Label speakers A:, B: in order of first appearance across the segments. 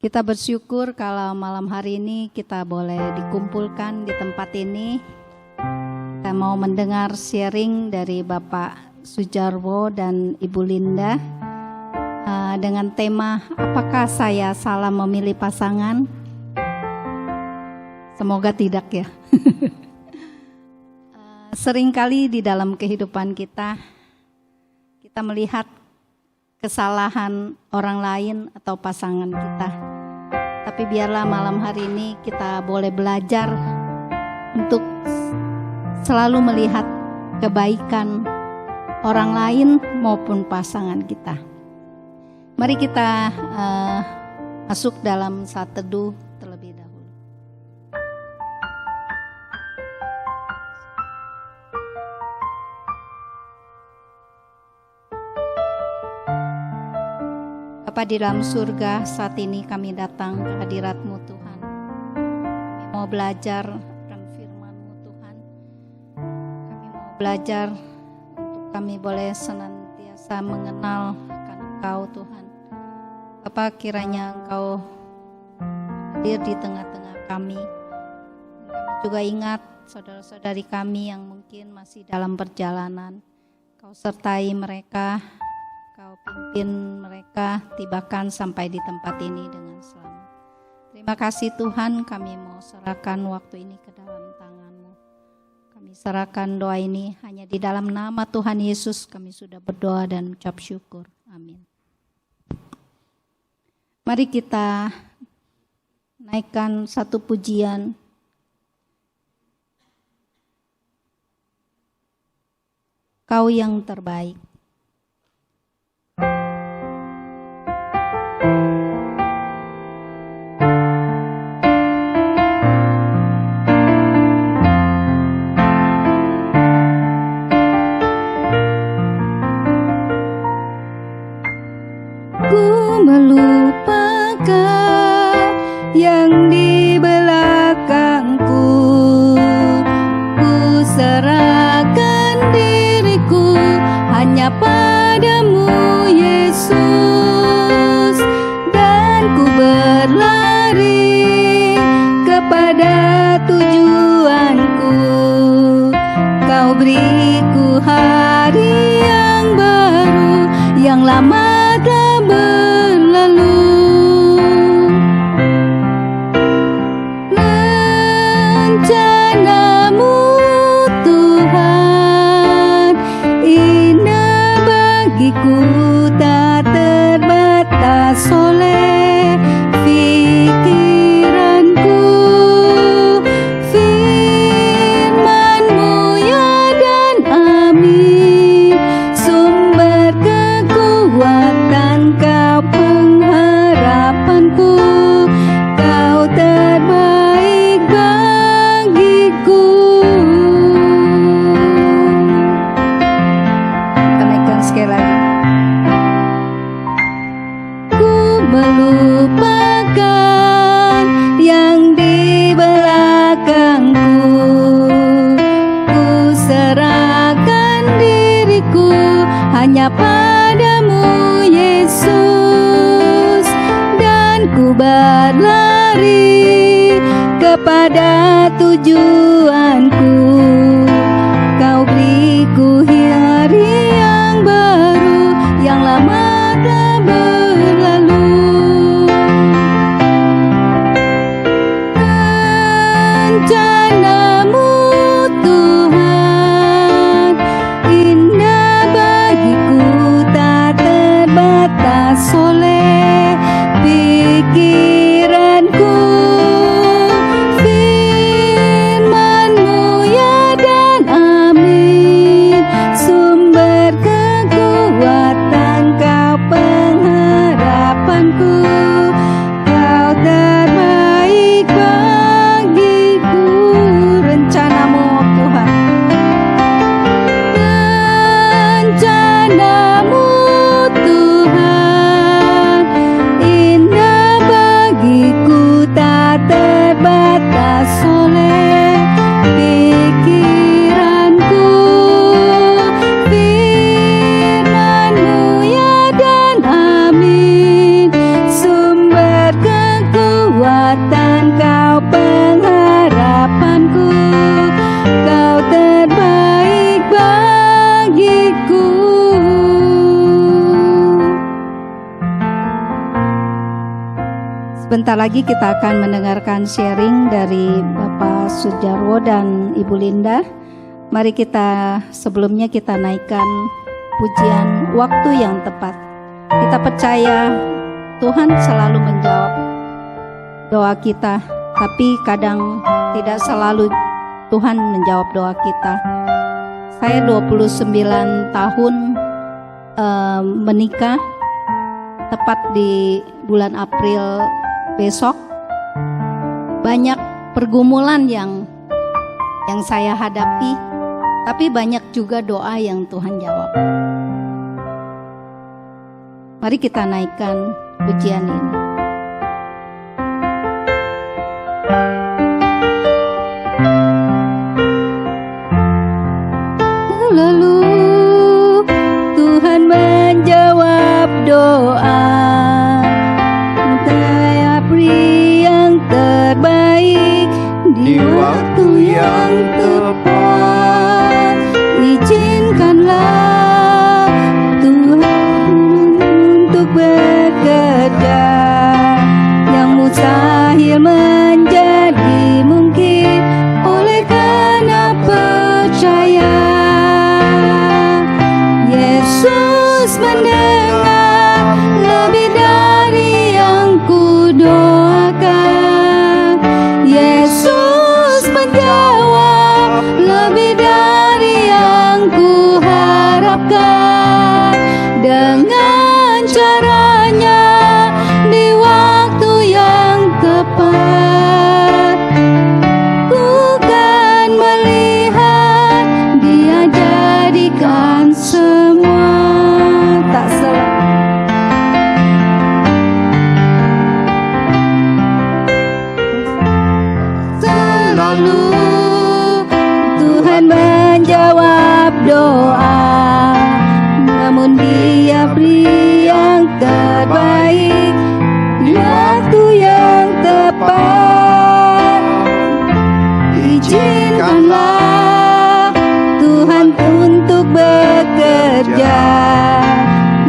A: Kita bersyukur kalau malam hari ini kita boleh dikumpulkan di tempat ini. Kita mau mendengar sharing dari Bapak Sujarwo dan Ibu Linda dengan tema apakah saya salah memilih pasangan? Semoga tidak ya. Seringkali di dalam kehidupan kita melihat kesalahan orang lain atau pasangan kita. Tapi biarlah malam hari ini kita boleh belajar untuk selalu melihat kebaikan orang lain maupun pasangan kita. Mari kita masuk dalam saat teduh terlebih dahulu. Bapa di dalam surga, saat ini kami datang ke hadirat-Mu Tuhan. Kami mau belajar akan firman-Mu Tuhan. Kami mau belajar untuk kami boleh senantiasa mengenal akan Engkau Tuhan. Bapa, kiranya Engkau hadir di tengah-tengah kami. Kami juga ingat saudara-saudari kami yang mungkin masih dalam perjalanan. Kau sertai mereka. Kau pimpin mereka tibakan sampai di tempat ini dengan selamat. Terima kasih Tuhan, kami mau serahkan waktu ini ke dalam tangan-Mu. Kami serahkan doa ini hanya di dalam nama Tuhan Yesus kami sudah berdoa dan ucap syukur. Amin. Mari kita naikkan satu pujian. Kau yang terbaik.
B: Melupakan yang di belakangku, ku serahkan diriku hanya padamu Yesus, dan ku berlari kepada tujuanku. Kau beriku hari yang baru, yang lama telah berlalu. Rencana-Mu Tuhan indah bagiku, tak terbatas oleh pikiranku. Firman-Mu ya dan amin, sumber kekuatan, Kau pengharapanku, Kau terbaik bagiku.
A: Kita naikkan sekali lagi.
B: Ku melupakan yang di belakangku, ku serahkan diriku hanya padamu Yesus, dan ku berlari kepada tujuanku. Kau beriku hari yang baru, yang lama telah berlalu. Rencana-Mu Tuhan indah bagiku, tak terbatas oleh pikiranku. Firman-Mu ya dan amin, sumber kekuatan, Kau pengharapanku,
A: Bentar lagi kita akan mendengarkan sharing dari Bapak Sujarwo dan Ibu Linda. Mari kita sebelumnya kita naikkan pujian waktu yang tepat. Kita percaya Tuhan selalu menjawab doa kita, tapi kadang tidak selalu Tuhan menjawab doa kita. Saya 29 tahun menikah, tepat di bulan April besok. Banyak pergumulan yang saya hadapi, tapi banyak juga doa yang Tuhan jawab. Mari kita naikkan pujian ini.
B: Lalu Tuhan menjawab doa, saya beri yang terbaik di waktu yang tepat. Izinkanlah Tuhan untuk bekerja, yang mustahil menjadi mungkin oleh karena percaya. Yesus mendengar lebih dari yang kudoakan. Yesus menjawab lebih dari yang kuharapkan. Dengan caranya di waktu yang tepat, ku kan melihat Dia jadikan semua tak salah. Selalu Tuhan menjawab doa, namun Dia beri yang terbaik di waktu yang tepat. Izinkanlah Tuhan untuk bekerja,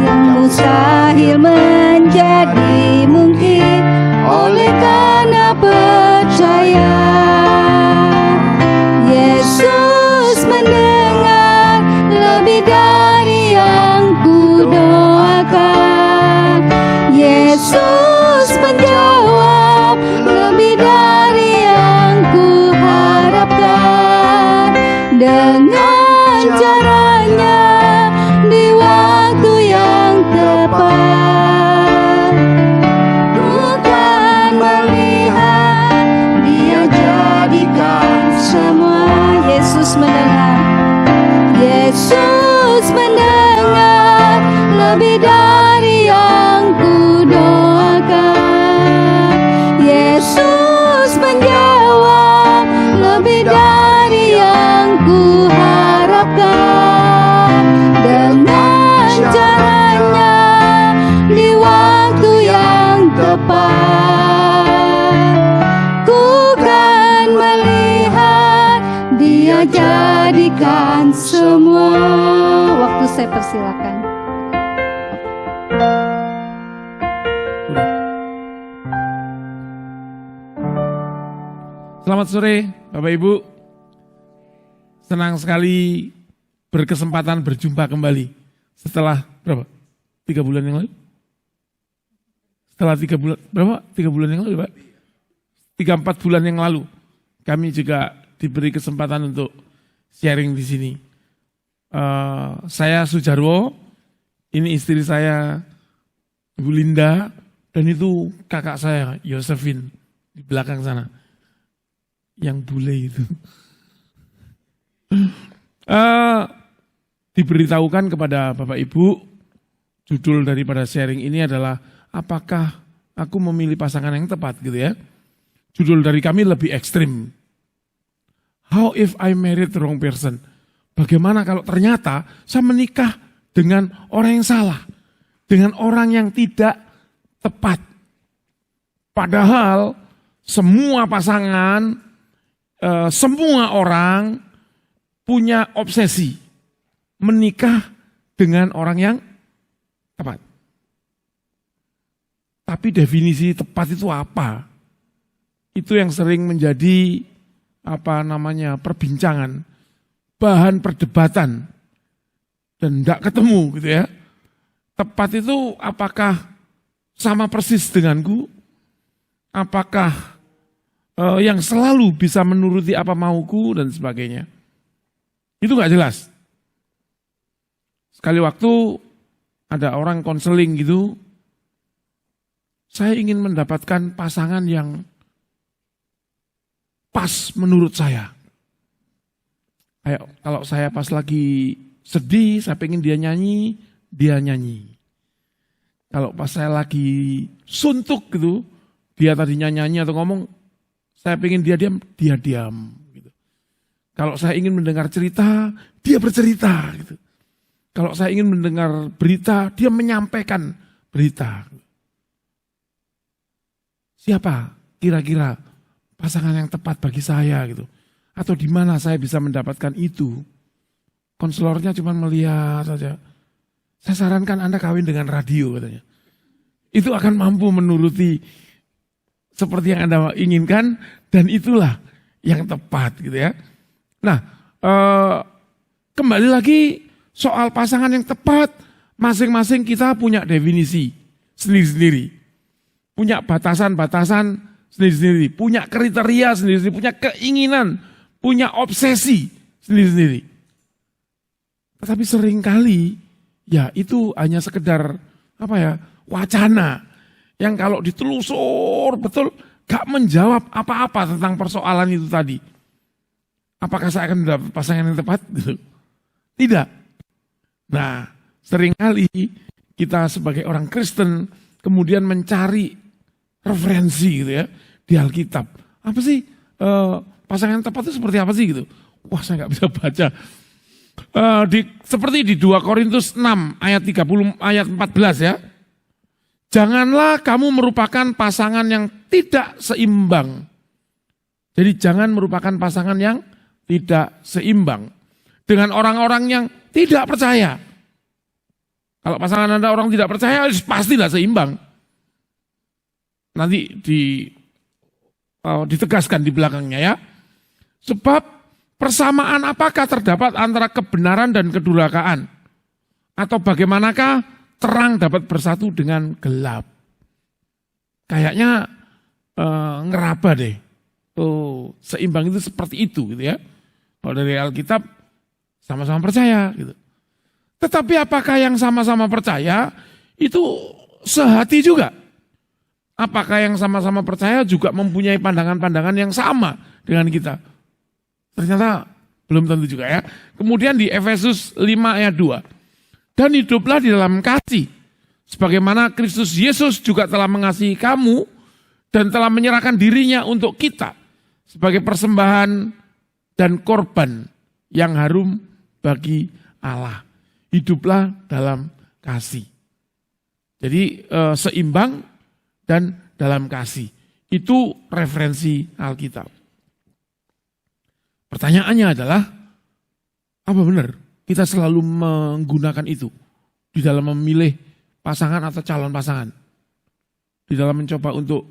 B: yang mustahil menjadi mungkin oleh karena percaya. Yesus mendengar lebih dari yang kudoakan. Yesus menjawab lebih dari yang kuharapkan. Dengan caranya di waktu yang tepat, ku kan melihat Dia jadikan semua. Yesus mendengar, Yesus mendengar lebih dari yang kudoakan. Yesus menjawab lebih dari yang kuharapkan. Dengan caranya di waktu yang tepat, ku kan melihat Dia jadikan semua. Waktu saya persilakan.
C: Selamat sore Bapak Ibu. Senang sekali berkesempatan berjumpa kembali. Setelah berapa? 3 bulan yang lalu? Setelah 3 bulan, berapa? 3 bulan yang lalu Pak? 3-4 bulan yang lalu. Kami juga diberi kesempatan untuk sharing di sini. Saya Sujarwo, ini istri saya Ibu Linda, dan itu kakak saya Yosefin di belakang sana. Yang bule itu. Diberitahukan kepada Bapak Ibu, judul daripada sharing ini adalah apakah aku memilih pasangan yang tepat gitu ya. Judul dari kami lebih ekstrim. How if I married the wrong person? Bagaimana kalau ternyata saya menikah dengan orang yang salah, dengan orang yang tidak tepat. Padahal semua pasangan, semua orang punya obsesi menikah dengan orang yang tepat. Tapi definisi tepat itu apa? Itu yang sering menjadi perbincangan, bahan perdebatan, dan tidak ketemu gitu ya. Tepat itu apakah sama persis denganku? Apakah yang selalu bisa menuruti apa mauku dan sebagainya? Itu nggak jelas. Sekali waktu ada orang konseling gitu, saya ingin mendapatkan pasangan yang pas menurut saya. Kayak kalau saya pas lagi sedih, saya pengen dia nyanyi, dia nyanyi. Kalau pas saya lagi suntuk gitu, dia tadinya nyanyi atau ngomong, saya pengen dia diam, dia diam. Gitu. Kalau saya ingin mendengar cerita, dia bercerita. Gitu. Kalau saya ingin mendengar berita, dia menyampaikan berita. Siapa kira-kira pasangan yang tepat bagi saya gitu? Atau di mana saya bisa mendapatkan itu? Konselornya cuma melihat saja. Saya sarankan Anda kawin dengan radio katanya. Itu akan mampu menuruti seperti yang Anda inginkan dan itulah yang tepat gitu ya. Nah, kembali lagi soal pasangan yang tepat, masing-masing kita punya definisi sendiri-sendiri. Punya batasan-batasan sendiri-sendiri, punya kriteria sendiri-sendiri, punya keinginan, punya obsesi sendiri-sendiri. Tetapi seringkali ya itu hanya sekedar wacana yang kalau ditelusur betul gak menjawab apa-apa tentang persoalan itu tadi. Apakah saya akan mendapat pasangan yang tepat? Tidak. Nah, seringkali kita sebagai orang Kristen kemudian mencari referensi gitu ya di Alkitab. Apa sih pasangan yang tepat itu seperti apa sih gitu? Wah, saya nggak bisa baca. Seperti di 2 Korintus 6 ayat 30 ayat 14 ya. Janganlah kamu merupakan pasangan yang tidak seimbang. Jadi jangan merupakan pasangan yang tidak seimbang dengan orang-orang yang tidak percaya. Kalau pasangan Anda orang tidak percaya, pasti tidak seimbang. Nanti ditegaskan di belakangnya ya. Sebab persamaan apakah terdapat antara kebenaran dan kedurhakaan? Atau bagaimanakah terang dapat bersatu dengan gelap? Kayaknya ngeraba deh. Oh, seimbang itu seperti itu gitu ya. Kalau dari Alkitab sama-sama percaya gitu. Tetapi apakah yang sama-sama percaya itu sehati juga? Apakah yang sama-sama percaya juga mempunyai pandangan-pandangan yang sama dengan kita? Ternyata belum tentu juga ya. Kemudian di Efesus 5 ayat 2. Dan hiduplah di dalam kasih. Sebagaimana Kristus Yesus juga telah mengasihi kamu dan telah menyerahkan dirinya untuk kita sebagai persembahan dan korban yang harum bagi Allah. Hiduplah dalam kasih. Jadi seimbang dan dalam kasih. Itu referensi Alkitab. Pertanyaannya adalah, apa benar kita selalu menggunakan itu di dalam memilih pasangan atau calon pasangan? Di dalam mencoba untuk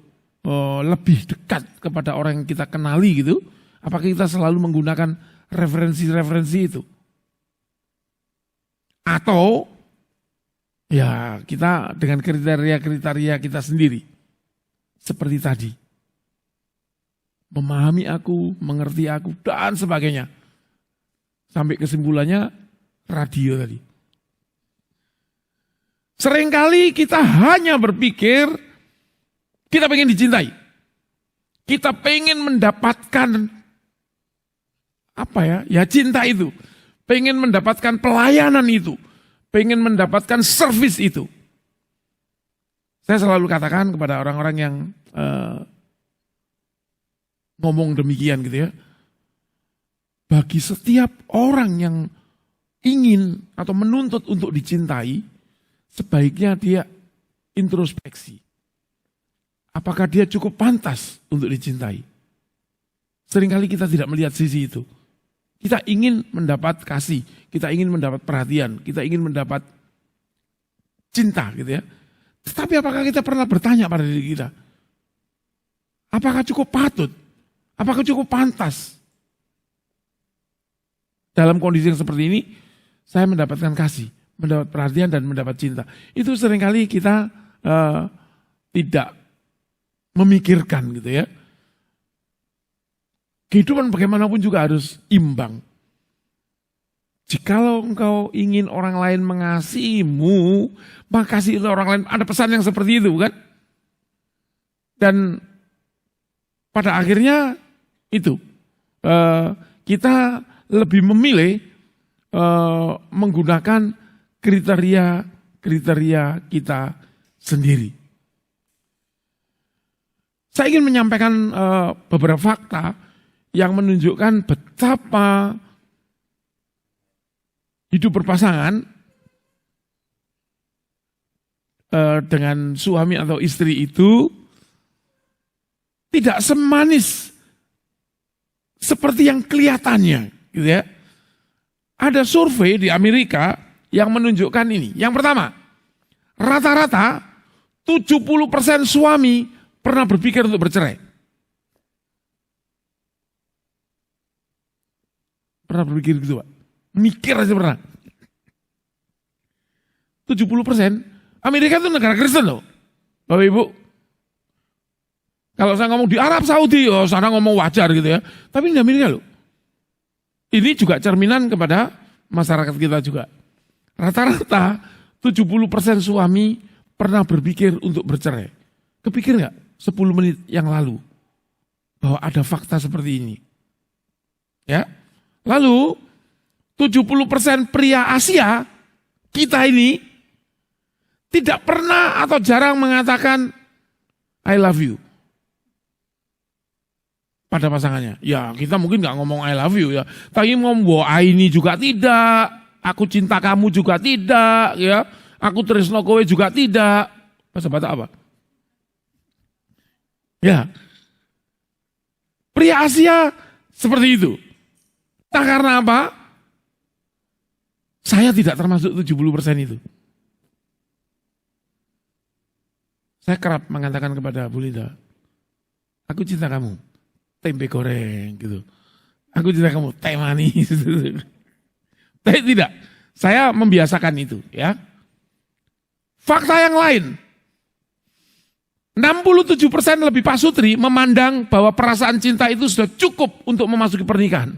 C: lebih dekat kepada orang yang kita kenali gitu, apakah kita selalu menggunakan referensi-referensi itu? Atau ya kita dengan kriteria-kriteria kita sendiri. Seperti tadi. Memahami aku, mengerti aku, dan sebagainya. Sampai kesimpulannya radio tadi. Seringkali kita hanya berpikir kita pengen dicintai. Kita pengen mendapatkan ya cinta itu. Pengen mendapatkan pelayanan itu. Pengen mendapatkan servis itu. Saya selalu katakan kepada orang-orang yang ngomong demikian gitu ya. Bagi setiap orang yang ingin atau menuntut untuk dicintai, sebaiknya dia introspeksi. Apakah dia cukup pantas untuk dicintai? Seringkali kita tidak melihat sisi itu. Kita ingin mendapat kasih, kita ingin mendapat perhatian, kita ingin mendapat cinta gitu ya. Tetapi apakah kita pernah bertanya pada diri kita? Apakah cukup patut? Apakah cukup pantas? Dalam kondisi yang seperti ini, saya mendapatkan kasih, mendapat perhatian dan mendapat cinta. Itu seringkali kita tidak memikirkan gitu ya. Kehidupan bagaimanapun juga harus imbang. Jikalau engkau ingin orang lain mengasihimu, maka kasihilah orang lain. Ada pesan yang seperti itu kan? Dan pada akhirnya itu kita lebih memilih menggunakan kriteria kita sendiri. Saya ingin menyampaikan beberapa fakta yang menunjukkan betapa hidup berpasangan dengan suami atau istri itu tidak semanis seperti yang kelihatannya, gitu ya. Ada survei di Amerika yang menunjukkan ini. Yang pertama, rata-rata 70% suami pernah berpikir untuk bercerai. Pernah berpikir gitu, Pak? Mikir aja pernah. 70%. Amerika itu negara Kristen loh, Bapak Ibu. Kalau saya ngomong di Arab Saudi, oh sana ngomong wajar gitu ya. Tapi di Amerika loh. Ini juga cerminan kepada masyarakat kita juga. Rata-rata 70% suami pernah berpikir untuk bercerai. Kepikir nggak 10 menit yang lalu bahwa ada fakta seperti ini? Ya. Lalu 70% pria Asia kita ini tidak pernah atau jarang mengatakan I love you pada pasangannya. Ya kita mungkin nggak ngomong I love you ya, tapi ngomong I ini juga tidak, aku cinta kamu juga tidak, ya, aku tresno kowe juga tidak. Bahasa Batak apa? Ya, pria Asia seperti itu. Nah karena apa? Saya tidak termasuk 70% itu. Saya kerap mengatakan kepada Bu Linda, aku cinta kamu, tempe goreng gitu. Aku cinta kamu, teh manis. Tapi tidak, saya membiasakan itu ya. Fakta yang lain, 67% lebih pasutri memandang bahwa perasaan cinta itu sudah cukup untuk memasuki pernikahan.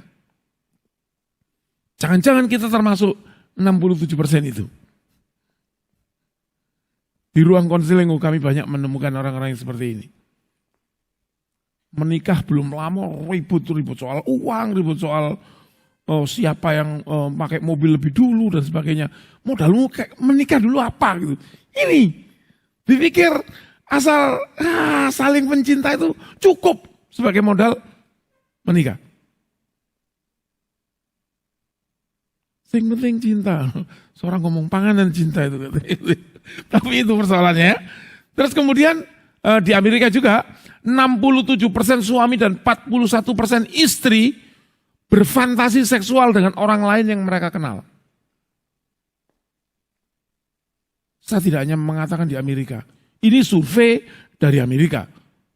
C: Jangan-jangan kita termasuk 67% itu. Di ruang konseling kami banyak menemukan orang-orang yang seperti ini. Menikah belum lama ribut-ribut soal uang, ribut soal siapa yang pakai mobil lebih dulu dan sebagainya. Modalmu kayak menikah dulu apa gitu. Ini dipikir asal saling mencinta itu cukup sebagai modal menikah. Yang penting cinta. Seorang ngomong panganan cinta itu. Tapi itu persoalannya ya. Terus kemudian di Amerika juga 67% suami dan 41% istri berfantasi seksual dengan orang lain yang mereka kenal. Saya tidak hanya mengatakan di Amerika. Ini survei dari Amerika.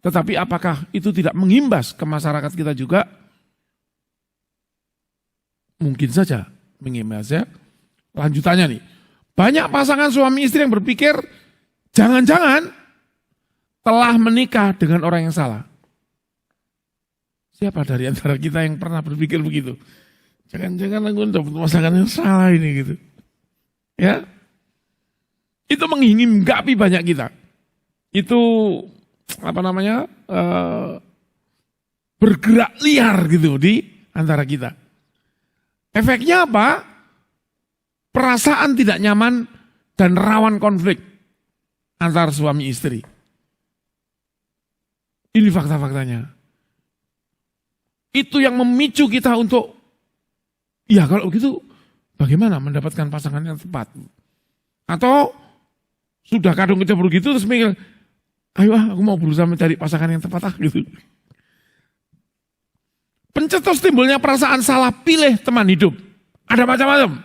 C: Tetapi apakah itu tidak mengimbas ke masyarakat kita juga? Mungkin saja mengimbas ya. Lanjutannya nih. Banyak pasangan suami istri yang berpikir jangan-jangan telah menikah dengan orang yang salah. Siapa dari antara kita yang pernah berpikir begitu? Jangan-jangan aku dapat pasangan yang salah ini gitu. Ya. Itu menghinggapi banyak kita. Itu bergerak liar gitu di antara kita. Efeknya apa? Perasaan tidak nyaman dan rawan konflik antar suami istri. Ini fakta-faktanya. Itu yang memicu kita untuk, ya kalau begitu bagaimana mendapatkan pasangan yang tepat? Atau sudah kadung kecebur gitu terus mikir, ayo aku mau berusaha mencari pasangan yang tepat gitu. Pencetus timbulnya perasaan salah pilih teman hidup. Ada macam-macam.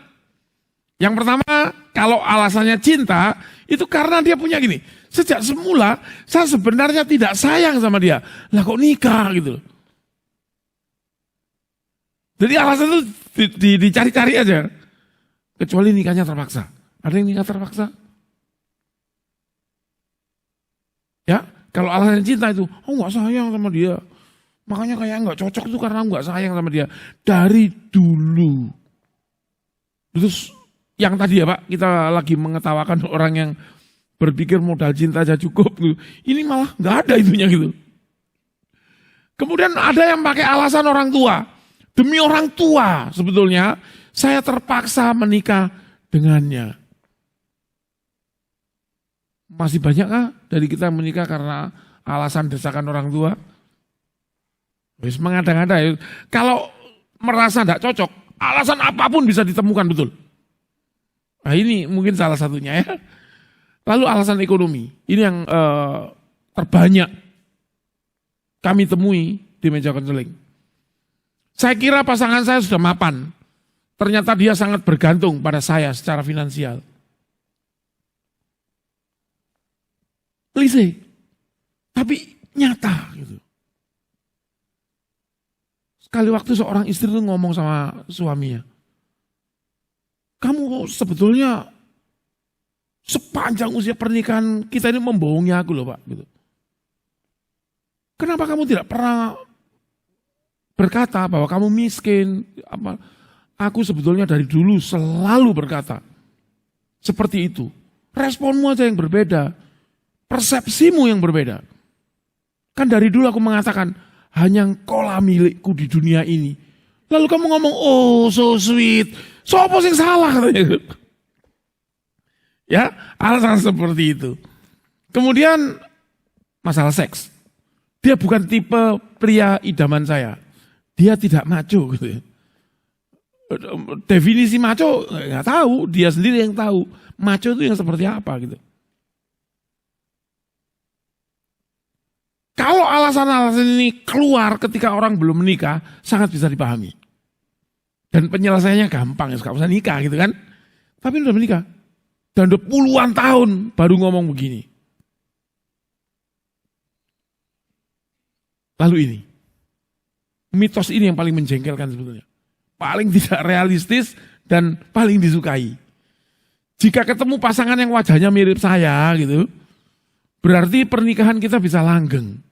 C: Yang pertama, kalau alasannya cinta, itu karena dia punya gini. Sejak semula, saya sebenarnya tidak sayang sama dia. Lah kok nikah gitu. Jadi alasan itu dicari-cari aja. Kecuali nikahnya terpaksa. Ada yang nikah terpaksa? Ya, kalau alasannya cinta itu, oh nggak sayang sama dia. Makanya kayak nggak cocok itu karena nggak sayang sama dia. Dari dulu. Terus yang tadi ya Pak, kita lagi mengetawakan orang yang berpikir modal cinta aja cukup. Gitu. Ini malah nggak ada itunya gitu. Kemudian ada yang pakai alasan orang tua. Demi orang tua sebetulnya saya terpaksa menikah dengannya. Masih banyakkah dari kita menikah karena alasan desakan orang tua? Wis mengada-ngada ya. Kalau merasa tidak cocok, alasan apapun bisa ditemukan betul. Nah ini mungkin salah satunya ya. Lalu alasan ekonomi, ini yang terbanyak kami temui di meja konseling. Saya kira pasangan saya sudah mapan. Ternyata dia sangat bergantung pada saya secara finansial. Klise, tapi nyata gitu. Sekali waktu seorang istri itu ngomong sama suaminya, kamu sebetulnya sepanjang usia pernikahan kita ini membohongi aku loh Pak. Gitu. Kenapa kamu tidak pernah berkata bahwa kamu miskin? Aku sebetulnya dari dulu selalu berkata seperti itu. Responmu aja yang berbeda, persepsimu yang berbeda. Kan dari dulu aku mengatakan hanya engkaulah milikku di dunia ini. Lalu kamu ngomong, oh so sweet. So apa sih salah katanya. Ya, alasan seperti itu. Kemudian masalah seks. Dia bukan tipe pria idaman saya. Dia tidak maco gitu ya. Definisi maco nggak tahu, dia sendiri yang tahu. Maco itu yang seperti apa gitu. Kalau alasan-alasan ini keluar ketika orang belum menikah, sangat bisa dipahami. Dan penyelesaiannya gampang, ya nggak usah nikah gitu kan. Tapi udah menikah. Dan udah puluhan tahun baru ngomong begini. Lalu ini. Mitos ini yang paling menjengkelkan sebetulnya. Paling tidak realistis dan paling disukai. Jika ketemu pasangan yang wajahnya mirip saya gitu, berarti pernikahan kita bisa langgeng.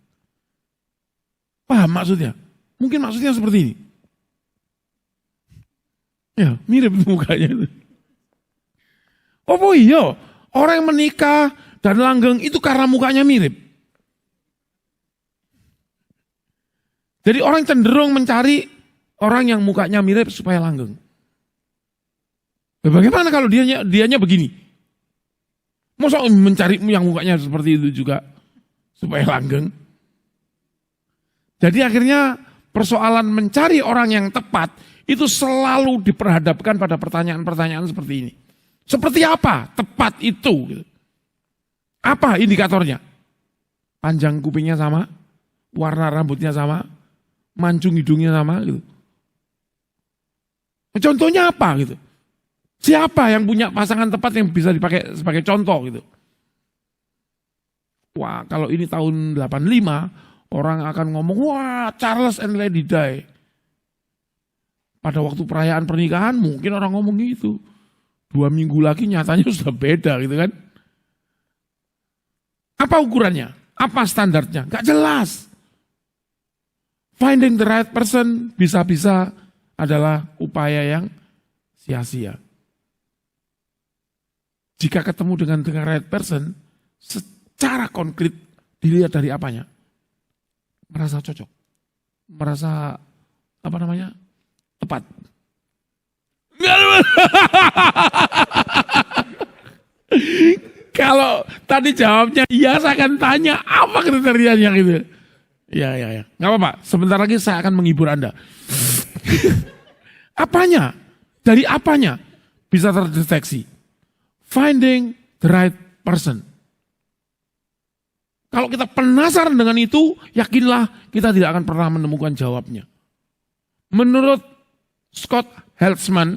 C: Paham maksudnya? Mungkin maksudnya seperti ini. Ya, mirip mukanya. Oh iya, orang yang menikah dan langgeng itu karena mukanya mirip. Jadi orang cenderung mencari orang yang mukanya mirip supaya langgeng. Bagaimana kalau dianya begini? Masa mencari yang mukanya seperti itu juga supaya langgeng? Jadi akhirnya persoalan mencari orang yang tepat itu selalu diperhadapkan pada pertanyaan-pertanyaan seperti ini. Seperti apa tepat itu? Apa indikatornya? Panjang kupingnya sama, warna rambutnya sama, mancung hidungnya sama gitu. Contohnya apa gitu? Siapa yang punya pasangan tepat yang bisa dipakai sebagai contoh gitu? Wah, kalau ini tahun 85, orang akan ngomong, wah Charles and Lady Di. Pada waktu perayaan pernikahan mungkin orang ngomong gitu. 2 minggu lagi nyatanya sudah beda gitu kan. Apa ukurannya? Apa standarnya? Gak jelas. Finding the right person bisa-bisa adalah upaya yang sia-sia. Jika ketemu dengan the right person, secara konkret dilihat dari apanya? Merasa cocok. Merasa tepat. Kalau tadi jawabnya iya, saya akan tanya apa kriterianya gitu. Ya. Nggak apa-apa, sebentar lagi saya akan menghibur Anda. Apanya? Dari apanya bisa terdeteksi? Finding the right person. Kalau kita penasaran dengan itu, yakinlah kita tidak akan pernah menemukan jawabnya. Menurut Scott Heltzman,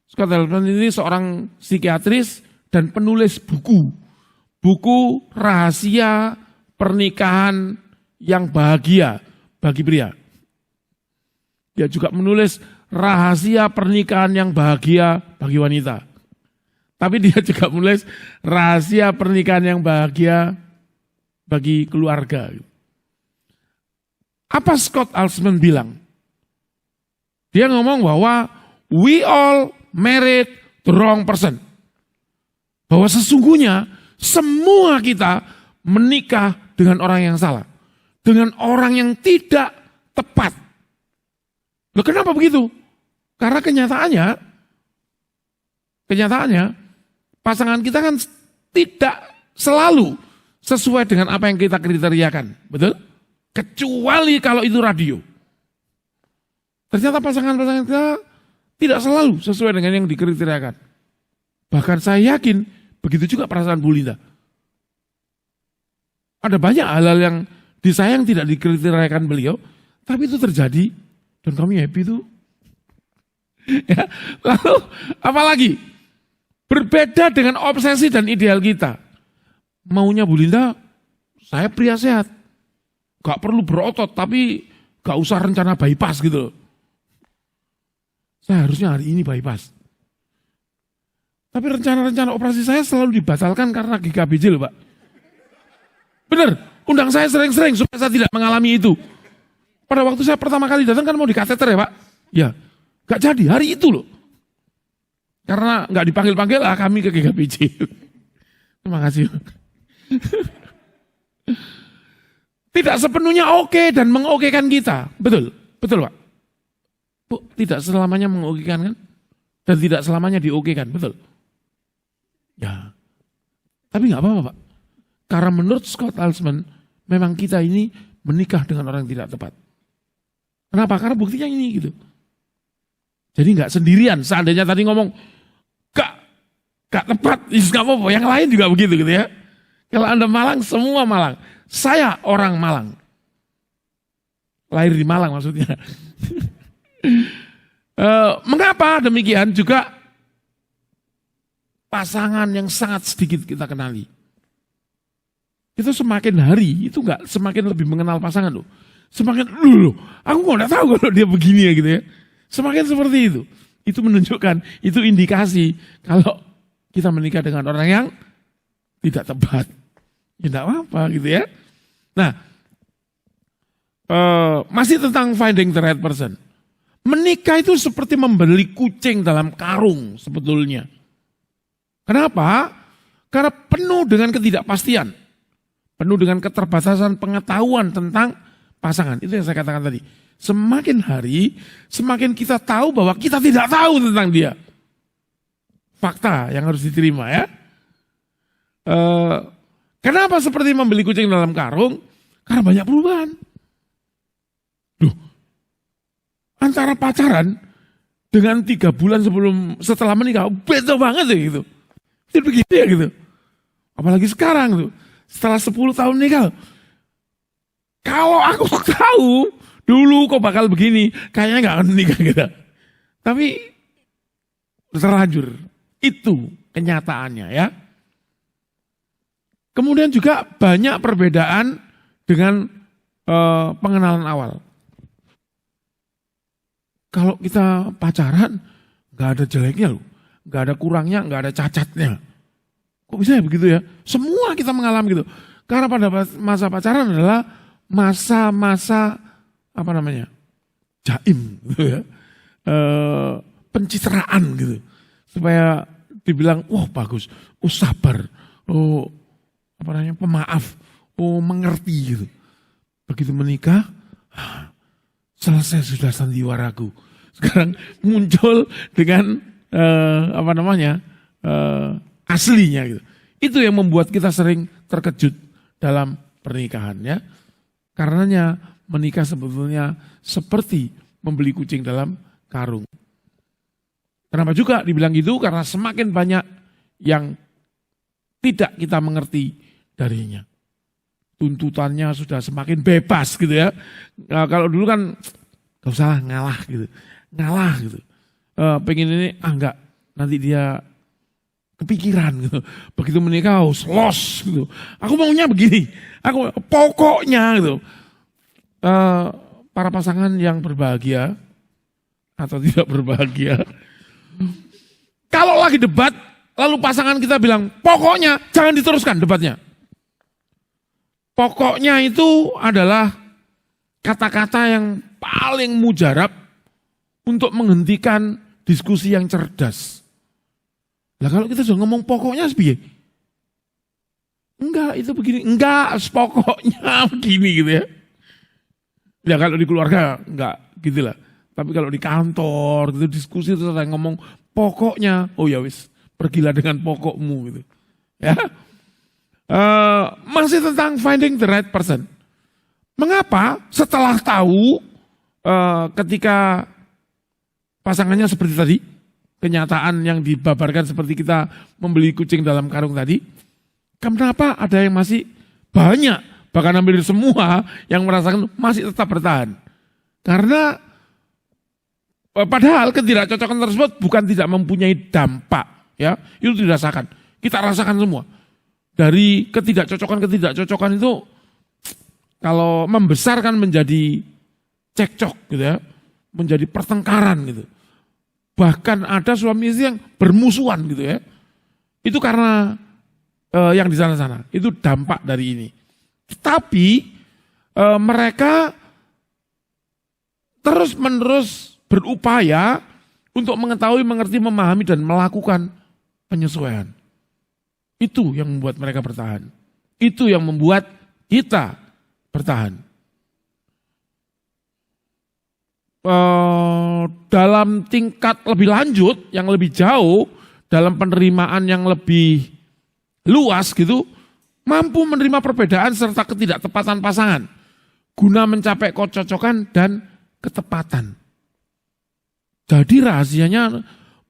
C: Scott Halsman ini seorang psikiatris dan penulis buku. Buku rahasia pernikahan yang bahagia bagi pria. Dia juga menulis rahasia pernikahan yang bahagia bagi wanita. Tapi dia juga menulis rahasia pernikahan yang bahagia bagi keluarga. Apa Scott Halsman bilang? Dia ngomong bahwa we all married the wrong person. Bahwa sesungguhnya semua kita menikah dengan orang yang salah. Dengan orang yang tidak tepat. Loh, kenapa begitu? Karena kenyataannya pasangan kita kan tidak selalu sesuai dengan apa yang kita kriteriakan. Betul? Kecuali kalau itu radio. Ternyata pasangan-pasangan kita tidak selalu sesuai dengan yang dikriteriakan. Bahkan saya yakin begitu juga perasaan Bu Linda. Ada banyak hal-hal yang disayang tidak dikriteriakan beliau, tapi itu terjadi dan kami happy itu. Ya, lalu apalagi? Berbeda dengan obsesi dan ideal kita. Maunya Bu Linda, saya pria sehat. Gak perlu berotot, tapi gak usah rencana bypass gitu loh. Saya harusnya hari ini bypass. Tapi rencana-rencana operasi saya selalu dibatalkan karena GKBJ loh Pak. Bener, undang saya sering-sering supaya saya tidak mengalami itu. Pada waktu saya pertama kali datang kan mau dikateter ya Pak. Ya, gak jadi hari itu loh. Karena gak dipanggil-panggil lah kami ke GKBJ. Terima kasih. Tidak sepenuhnya oke dan mengokekan kita. Betul, betul Pak. Bu, tidak selamanya mengokekan kan? Dan tidak selamanya diokekan, betul. Ya, tapi gak apa-apa Pak. Karena menurut Scott Halsman, memang kita ini menikah dengan orang yang tidak tepat. Kenapa? Karena buktinya ini gitu. Jadi gak sendirian, seandainya tadi ngomong, gak tepat, gak apa-apa, yang lain juga begitu gitu ya. Kalau Anda Malang, semua Malang. Saya orang Malang. Lahir di Malang maksudnya. Mengapa demikian? Juga pasangan yang sangat sedikit kita kenali. Itu semakin hari, itu enggak semakin lebih mengenal pasangan loh. Semakin, aku nggak tahu kalau dia begini ya gitu ya. Semakin seperti itu. Itu menunjukkan, itu indikasi kalau kita menikah dengan orang yang tidak tepat. Ya enggak apa-apa gitu ya. Nah, masih tentang finding the right person. Menikah itu seperti membeli kucing dalam karung sebetulnya. Kenapa? Karena penuh dengan ketidakpastian. Penuh dengan keterbatasan pengetahuan tentang pasangan. Itu yang saya katakan tadi. Semakin hari, semakin kita tahu bahwa kita tidak tahu tentang dia. Fakta yang harus diterima ya. Kenapa seperti membeli kucing dalam karung? Karena banyak perubahan. Antara pacaran dengan 3 bulan setelah menikah, beda banget ya gitu. Itu begitu ya gitu. Apalagi sekarang tuh, setelah 10 tahun nikah. Kalau aku tahu dulu kok bakal begini, kayaknya gak akan nikah gitu. Tapi terlanjur, itu kenyataannya ya. Kemudian juga banyak perbedaan dengan pengenalan awal. Kalau kita pacaran, gak ada jeleknya loh. Gak ada kurangnya, gak ada cacatnya. Kok bisa ya begitu ya? Semua kita mengalami gitu. Karena pada masa pacaran adalah masa-masa jaim gitu ya. Pencitraan gitu. Supaya dibilang, wah bagus, sabar, pemaaf, mengerti gitu. Begitu menikah, selesai sudah sandiwaraku. Sekarang muncul dengan aslinya gitu. Itu yang membuat kita sering terkejut dalam pernikahan ya. Karenanya menikah sebetulnya seperti membeli kucing dalam karung. Kenapa juga dibilang gitu? Karena semakin banyak yang tidak kita mengerti darinya. Tuntutannya sudah semakin bebas gitu ya. Nah, kalau dulu kan gak usah ngalah gitu. Ngalah gitu. Pengen ini, enggak. nanti dia kepikiran gitu. Begitu menikah, los gitu. Aku maunya begini, aku pokoknya gitu. Para pasangan yang berbahagia atau tidak berbahagia, kalau lagi debat, lalu pasangan kita bilang, pokoknya jangan diteruskan debatnya. Pokoknya itu adalah kata-kata yang paling mujarab untuk menghentikan diskusi yang cerdas. Lah kalau kita sudah ngomong pokoknya sepiye? Enggak, itu begini. Enggak, pokoknya begini gitu ya. Ya kalau di keluarga enggak gitu lah. Tapi kalau di kantor gitu diskusi itu saya ngomong pokoknya, oh ya wis, pergilah dengan pokokmu gitu. Ya. Masih tentang finding the right person. Mengapa setelah tahu ketika pasangannya seperti tadi, kenyataan yang dibabarkan seperti kita membeli kucing dalam karung tadi, kenapa ada yang masih banyak, bahkan hampir semua yang merasakan masih tetap bertahan? Karena padahal ketidakcocokan tersebut bukan tidak mempunyai dampak, ya itu dirasakan, kita rasakan semua. Dari ketidakcocokan itu kalau membesar kan menjadi cekcok gitu ya, menjadi pertengkaran gitu. Bahkan ada suami istri yang bermusuhan gitu ya. Itu karena yang di sana-sana, itu dampak dari ini. Tapi mereka terus-menerus berupaya untuk mengetahui, mengerti, memahami dan melakukan penyesuaian. Itu yang membuat mereka bertahan. Itu yang membuat kita bertahan. Dalam tingkat lebih lanjut, yang lebih jauh, dalam penerimaan yang lebih luas gitu, mampu menerima perbedaan serta ketidaktepatan pasangan, guna mencapai kecocokan dan ketepatan. Jadi rahasianya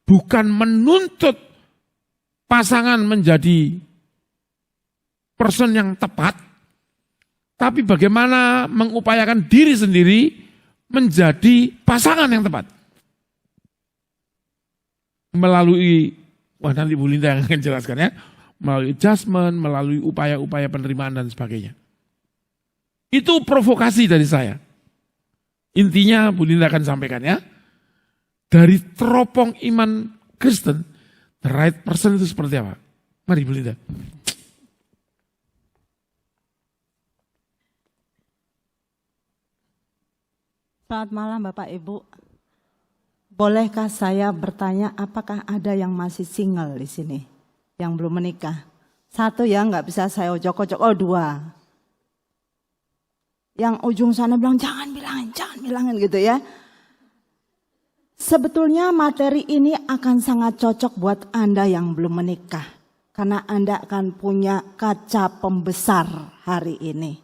C: bukan menuntut pasangan menjadi person yang tepat, tapi bagaimana mengupayakan diri sendiri menjadi pasangan yang tepat. Melalui, nanti Bu Linda yang akan jelaskan ya, melalui adjustment, melalui upaya-upaya penerimaan dan sebagainya. Itu provokasi dari saya. Intinya Bu Linda akan sampaikan ya, dari teropong iman Kristen, the right person itu seperti apa? Mari Bu Linda.
D: Selamat malam Bapak Ibu. Bolehkah saya bertanya apakah ada yang masih single di sini? Yang belum menikah? Satu ya, nggak bisa saya ojok-ojok. Oh, dua. Yang ujung sana bilang jangan bilangin gitu ya. Sebetulnya materi ini akan sangat cocok buat Anda yang belum menikah. Karena Anda akan punya kaca pembesar hari ini.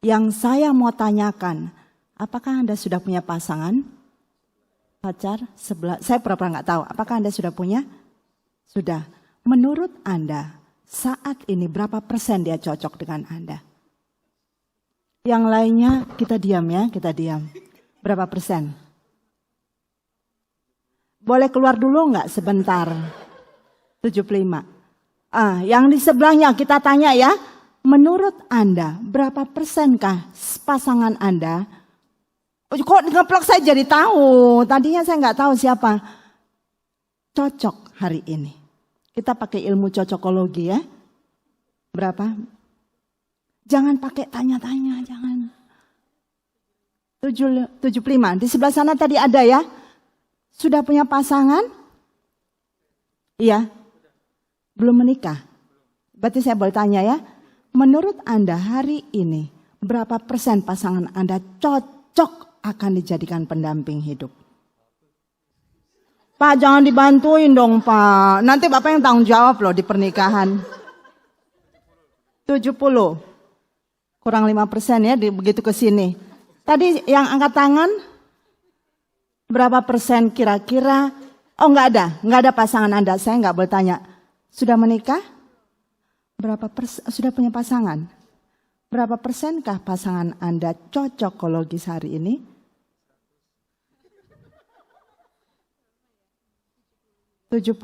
D: Yang saya mau tanyakan, apakah Anda sudah punya pasangan? Pacar? Saya pura-pura nggak tahu. Apakah Anda sudah punya? Sudah. Menurut Anda, saat ini berapa persen dia cocok dengan Anda? Yang lainnya kita diam ya, kita diam. Berapa persen? Boleh keluar dulu nggak sebentar? 75. Yang di sebelahnya kita tanya ya. Menurut Anda, berapa persenkah pasangan Anda? Kok ngeplok saya jadi tahu? Tadinya saya nggak tahu siapa. Cocok hari ini. Kita pakai ilmu cocokologi ya. Berapa? Jangan pakai tanya-tanya, jangan. 75. Di sebelah sana tadi ada ya. Sudah punya pasangan? Iya. Belum menikah. Berarti saya boleh tanya ya. Menurut Anda hari ini, berapa persen pasangan Anda cocok akan dijadikan pendamping hidup? Pak, jangan dibantuin dong Pak. Nanti Bapak yang tanggung jawab loh di pernikahan. 70. Kurang 5% ya begitu ke sini. Tadi yang angkat tangan, berapa persen kira-kira? Oh nggak ada pasangan Anda. Saya nggak boleh tanya. Sudah menikah? Berapa persen? Sudah punya pasangan? Berapa persenkah pasangan Anda cocokologis hari ini? 70.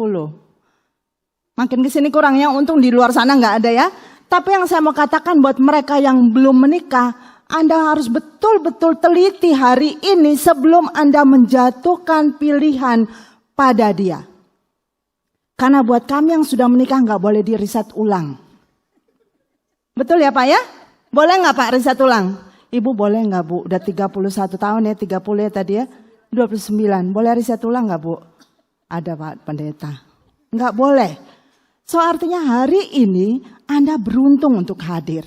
D: Makin kesini kurangnya, untung di luar sana nggak ada ya. Tapi yang saya mau katakan buat mereka yang belum menikah, Anda harus betul-betul teliti hari ini sebelum Anda menjatuhkan pilihan pada dia. Karena buat kami yang sudah menikah nggak boleh di riset ulang. Betul ya Pak ya? Boleh nggak Pak riset ulang? Ibu boleh nggak Bu? Udah 31 tahun ya, 30 ya tadi ya. 29, boleh riset ulang nggak Bu? Ada Pak Pendeta. Nggak boleh. So artinya hari ini Anda beruntung untuk hadir.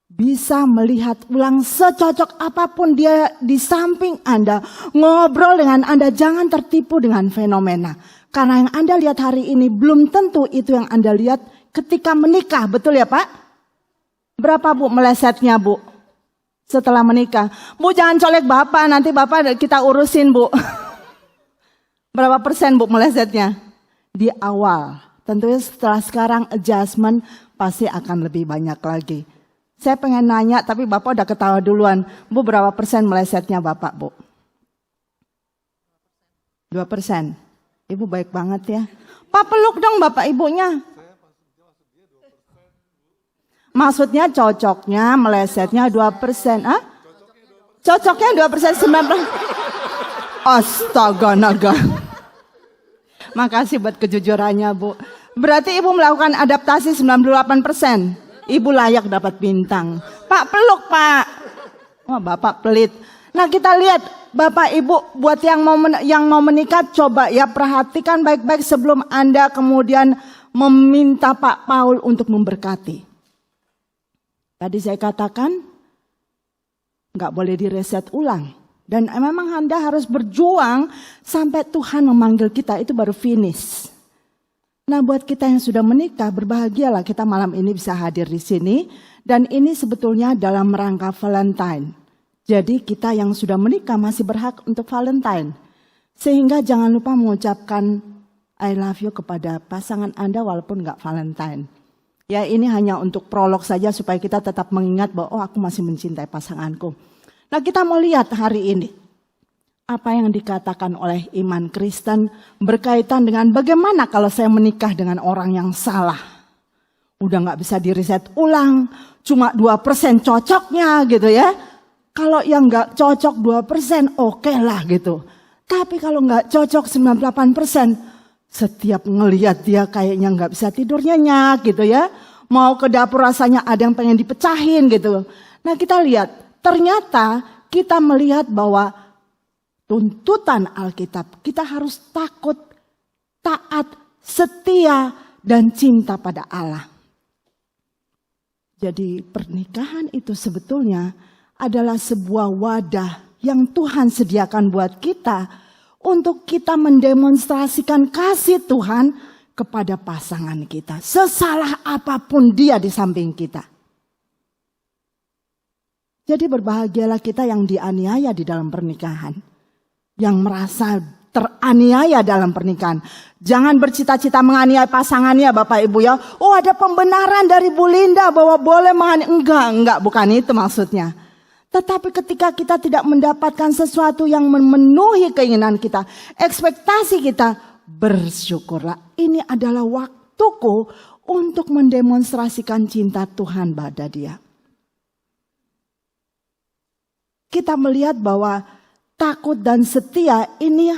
D: Bisa melihat ulang secocok apapun dia di samping Anda. Ngobrol dengan Anda, jangan tertipu dengan fenomena. Karena yang Anda lihat hari ini belum tentu itu yang Anda lihat ketika menikah. Betul ya Pak? Berapa Bu melesetnya Bu? Setelah menikah. Bu jangan colek Bapak, nanti Bapak kita urusin Bu. Berapa persen Bu melesetnya? Di awal. Tentunya setelah sekarang adjustment pasti akan lebih banyak lagi. Saya pengen nanya tapi Bapak udah ketawa duluan. Bu berapa persen melesetnya Bapak Bu? 2%. Ibu baik banget ya. Pak peluk dong Bapak Ibunya. Maksudnya cocoknya, melesetnya 2%. Ah? Cocoknya 2%, 19. Astaga naga. Makasih buat kejujurannya Bu. Berarti Ibu melakukan adaptasi 98%. Ibu layak dapat bintang. Pak peluk Pak. Wah Bapak pelit. Nah kita lihat Bapak Ibu buat yang mau menikah coba ya perhatikan baik-baik sebelum Anda kemudian meminta Pak Paul untuk memberkati. Tadi saya katakan nggak boleh direset ulang. Dan memang Anda harus berjuang sampai Tuhan memanggil kita, itu baru finish. Nah buat kita yang sudah menikah, berbahagialah kita malam ini bisa hadir di sini. Dan ini sebetulnya dalam rangka Valentine. Jadi kita yang sudah menikah masih berhak untuk Valentine. Sehingga jangan lupa mengucapkan I love you kepada pasangan Anda walaupun nggak Valentine. Ya ini hanya untuk prolog saja supaya kita tetap mengingat bahwa oh aku masih mencintai pasanganku. Nah kita mau lihat hari ini. Apa yang dikatakan oleh iman Kristen berkaitan dengan bagaimana kalau saya menikah dengan orang yang salah. Udah gak bisa diriset ulang, cuma 2% cocoknya gitu ya. Kalau yang gak cocok 2% oke lah gitu. Tapi kalau gak cocok 98%, setiap ngelihat dia kayaknya gak bisa tidur nyenyak gitu ya. Mau ke dapur rasanya ada yang pengen dipecahin gitu. Nah kita lihat, ternyata kita melihat bahwa tuntutan Alkitab, kita harus takut, taat, setia, dan cinta pada Allah. Jadi pernikahan itu sebetulnya adalah sebuah wadah yang Tuhan sediakan buat kita untuk kita mendemonstrasikan kasih Tuhan kepada pasangan kita. Sesalah apapun dia di samping kita. Jadi berbahagialah kita yang dianiaya di dalam pernikahan. Yang merasa teraniaya dalam pernikahan. Jangan bercita-cita menganiaya pasangannya Bapak Ibu ya. Oh ada pembenaran dari Bu Linda bahwa boleh menganiaya. Enggak, bukan itu maksudnya. Tetapi ketika kita tidak mendapatkan sesuatu yang memenuhi keinginan kita, ekspektasi kita, bersyukurlah. Ini adalah waktuku untuk mendemonstrasikan cinta Tuhan pada dia. Kita melihat bahwa takut dan setia ini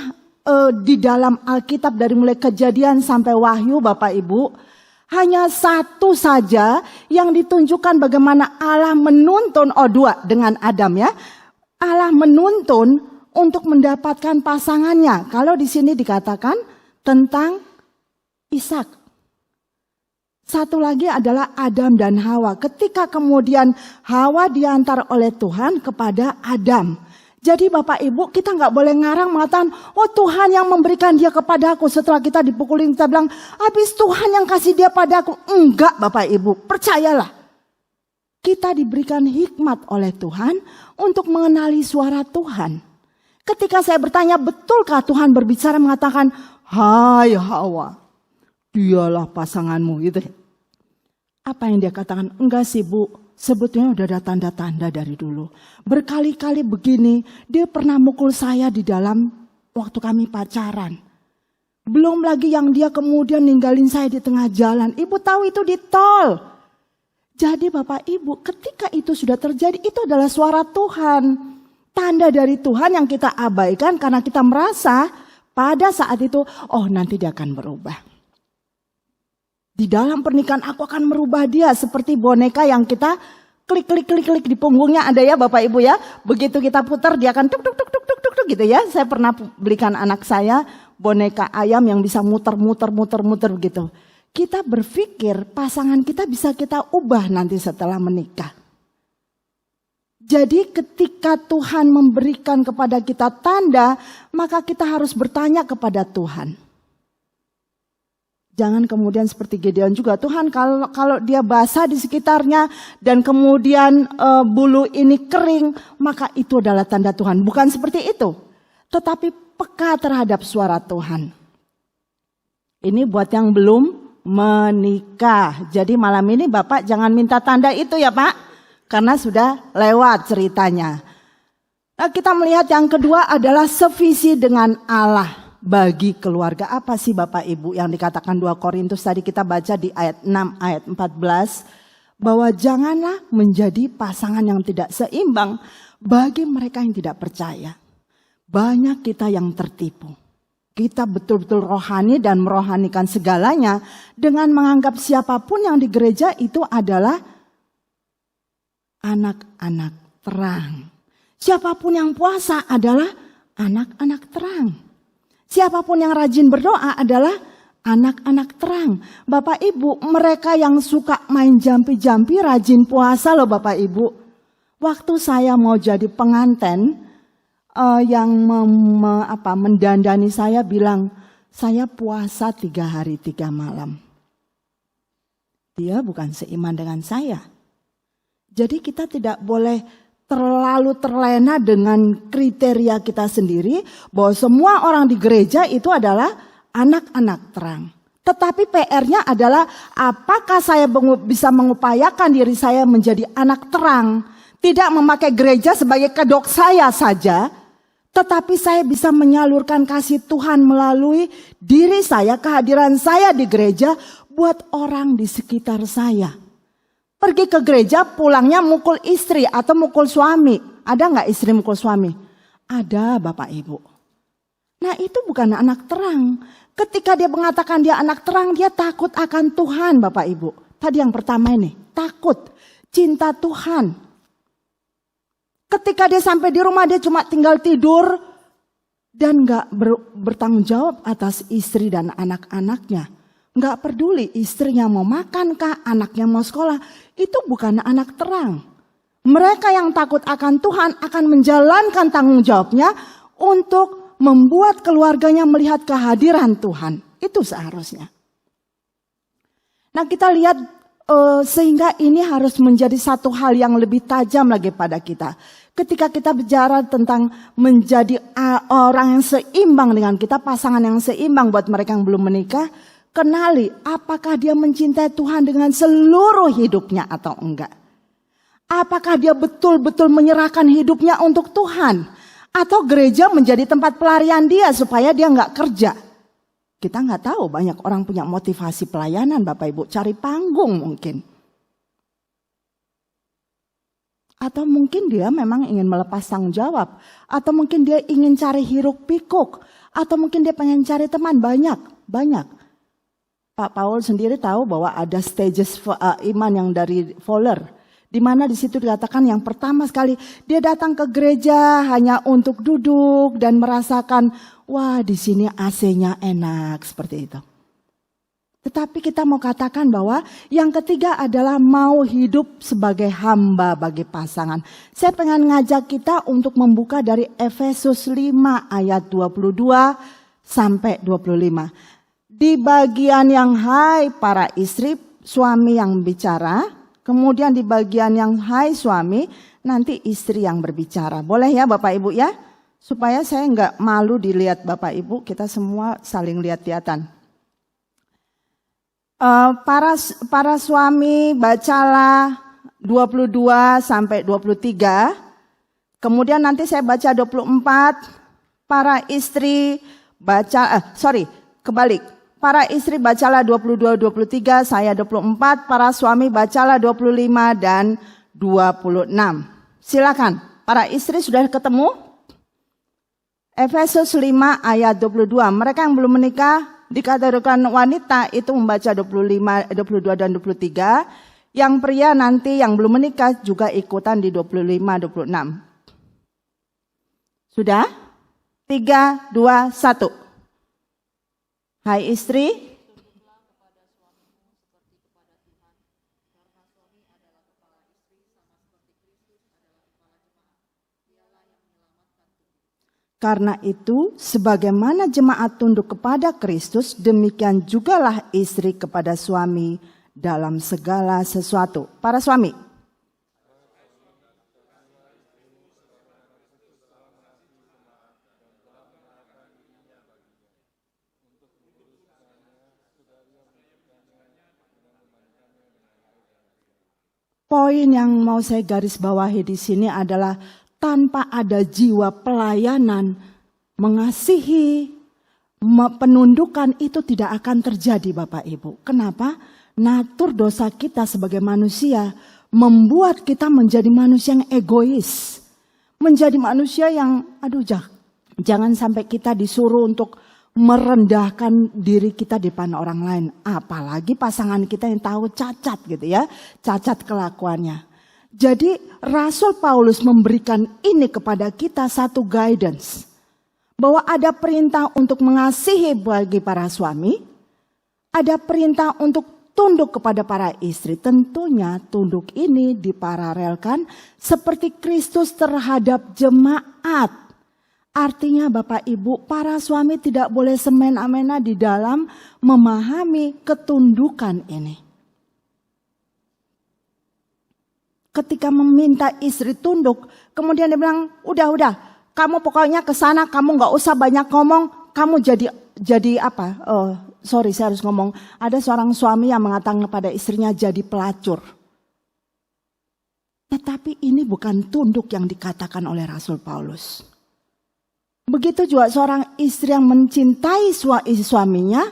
D: di dalam Alkitab dari mulai Kejadian sampai Wahyu Bapak Ibu. Hanya satu saja yang ditunjukkan bagaimana Allah menuntun, dua dengan Adam ya. Allah menuntun untuk mendapatkan pasangannya. Kalau di sini dikatakan tentang Ishak. Satu lagi adalah Adam dan Hawa. Ketika kemudian Hawa diantar oleh Tuhan kepada Adam. Jadi Bapak Ibu kita nggak boleh ngarang mengatakan, oh Tuhan yang memberikan dia kepada aku. Setelah kita dipukulin kita bilang, habis Tuhan yang kasih dia pada aku. Enggak Bapak Ibu, percayalah. Kita diberikan hikmat oleh Tuhan untuk mengenali suara Tuhan. Ketika saya bertanya, betulkah Tuhan berbicara mengatakan, hai Hawa, dialah pasanganmu gitu. Apa yang dia katakan? Enggak sih Bu. Sebetulnya udah ada tanda-tanda dari dulu. Berkali-kali begini, dia pernah mukul saya di dalam waktu kami pacaran. Belum lagi yang dia kemudian ninggalin saya di tengah jalan. Ibu tahu itu di tol. Jadi Bapak Ibu, ketika itu sudah terjadi, itu adalah suara Tuhan. Tanda dari Tuhan yang kita abaikan karena kita merasa pada saat itu, oh nanti dia akan berubah. Di dalam pernikahan aku akan merubah dia seperti boneka yang kita klik di punggungnya ada ya Bapak Ibu ya. Begitu kita putar dia akan tuk gitu ya. Saya pernah belikan anak saya boneka ayam yang bisa muter begitu. Kita berpikir pasangan kita bisa kita ubah nanti setelah menikah. Jadi ketika Tuhan memberikan kepada kita tanda, maka kita harus bertanya kepada Tuhan. Jangan kemudian seperti Gideon juga, Tuhan kalau dia basah di sekitarnya dan kemudian bulu ini kering, maka itu adalah tanda Tuhan. Bukan seperti itu, tetapi peka terhadap suara Tuhan. Ini buat yang belum menikah. Jadi malam ini Bapak jangan minta tanda itu ya Pak, karena sudah lewat ceritanya. Nah, kita melihat yang kedua adalah sevisi dengan Allah bagi keluarga. Apa sih Bapak Ibu yang dikatakan 2 Korintus tadi kita baca di ayat 6 ayat 14, bahwa janganlah menjadi pasangan yang tidak seimbang bagi mereka yang tidak percaya. Banyak kita yang tertipu. Kita betul-betul rohani dan merohanikan segalanya dengan menganggap siapapun yang di gereja itu adalah anak-anak terang. Siapapun yang puasa adalah anak-anak terang. Siapapun yang rajin berdoa adalah anak-anak terang. Bapak Ibu, mereka yang suka main jampi-jampi rajin puasa loh Bapak Ibu. Waktu saya mau jadi pengantin, yang mendandani saya bilang, saya puasa 3 hari 3 malam. Dia bukan seiman dengan saya. Jadi kita tidak boleh terlalu terlena dengan kriteria kita sendiri, bahwa semua orang di gereja itu adalah anak-anak terang. Tetapi PR-nya adalah apakah saya bisa mengupayakan diri saya menjadi anak terang. Tidak memakai gereja sebagai kedok saya saja, tetapi saya bisa menyalurkan kasih Tuhan melalui diri saya, kehadiran saya di gereja buat orang di sekitar saya. Pergi ke gereja, pulangnya mukul istri atau mukul suami. Ada nggak istri mukul suami? Ada Bapak Ibu. Nah itu bukan anak terang. Ketika dia mengatakan dia anak terang, dia takut akan Tuhan Bapak Ibu. Tadi yang pertama ini, takut, cinta Tuhan. Ketika dia sampai di rumah dia cuma tinggal tidur dan gak bertanggung jawab atas istri dan anak-anaknya. Gak peduli istrinya mau makan kah, anaknya mau sekolah. Itu bukan anak terang. Mereka yang takut akan Tuhan akan menjalankan tanggung jawabnya untuk membuat keluarganya melihat kehadiran Tuhan. Itu seharusnya. Nah kita lihat sehingga ini harus menjadi satu hal yang lebih tajam lagi pada kita. Ketika kita bicara tentang menjadi orang yang seimbang dengan kita, pasangan yang seimbang buat mereka yang belum menikah, kenali apakah dia mencintai Tuhan dengan seluruh hidupnya atau enggak. Apakah dia betul-betul menyerahkan hidupnya untuk Tuhan, atau gereja menjadi tempat pelarian dia supaya dia enggak kerja. Kita nggak tahu, banyak orang punya motivasi pelayanan Bapak Ibu, cari panggung mungkin. Atau mungkin dia memang ingin melepas tanggung jawab. Atau mungkin dia ingin cari hiruk pikuk. Atau mungkin dia pengen cari teman, banyak. Pak Paul sendiri tahu bahwa ada stages iman yang dari Fowler. Di mana di situ dikatakan yang pertama sekali dia datang ke gereja hanya untuk duduk dan merasakan, wah di sini AC-nya enak, seperti itu. Tetapi kita mau katakan bahwa yang ketiga adalah mau hidup sebagai hamba bagi pasangan. Saya pengen ngajak kita untuk membuka dari Efesus 5 ayat 22 sampai 25. Di bagian yang hai para istri, suami yang bicara. Kemudian di bagian yang hai suami, nanti istri yang berbicara. Boleh ya Bapak Ibu ya? Supaya saya enggak malu dilihat Bapak Ibu, kita semua saling lihat-lihatan. Para suami bacalah 22 sampai 23. Kemudian nanti saya baca 24. Para istri baca kebalik. Para istri bacalah 22-23, saya 24, para suami bacalah 25 dan 26. Silakan, para istri sudah ketemu? Efesus 5 ayat 22, mereka yang belum menikah dikategorikan wanita itu membaca 25, 22 dan 23. Yang pria nanti yang belum menikah juga ikutan di 25, 26. Sudah? 3, 2, 1. Hai istri, karena itu sebagaimana jemaat tunduk kepada Kristus, demikian jugalah istri kepada suami dalam segala sesuatu. Para suami, poin yang mau saya garis bawahi di sini adalah tanpa ada jiwa pelayanan, mengasihi, penundukan itu tidak akan terjadi Bapak Ibu. Kenapa? Natur dosa kita sebagai manusia membuat kita menjadi manusia yang egois. Menjadi manusia yang, jangan sampai kita disuruh untuk merendahkan diri kita di depan orang lain. Apalagi pasangan kita yang tahu cacat gitu ya, cacat kelakuannya. Jadi Rasul Paulus memberikan ini kepada kita satu guidance. Bahwa ada perintah untuk mengasihi bagi para suami. Ada perintah untuk tunduk kepada para istri. Tentunya tunduk ini diparalelkan seperti Kristus terhadap jemaat. Artinya Bapak Ibu, para suami tidak boleh semena-mena di dalam memahami ketundukan ini. Ketika meminta istri tunduk, kemudian dia bilang, udah, kamu pokoknya ke sana, kamu gak usah banyak ngomong, kamu jadi apa? Saya harus ngomong. Ada seorang suami yang mengatakan kepada istrinya jadi pelacur. Tetapi ini bukan tunduk yang dikatakan oleh Rasul Paulus. Begitu juga seorang istri yang mencintai suaminya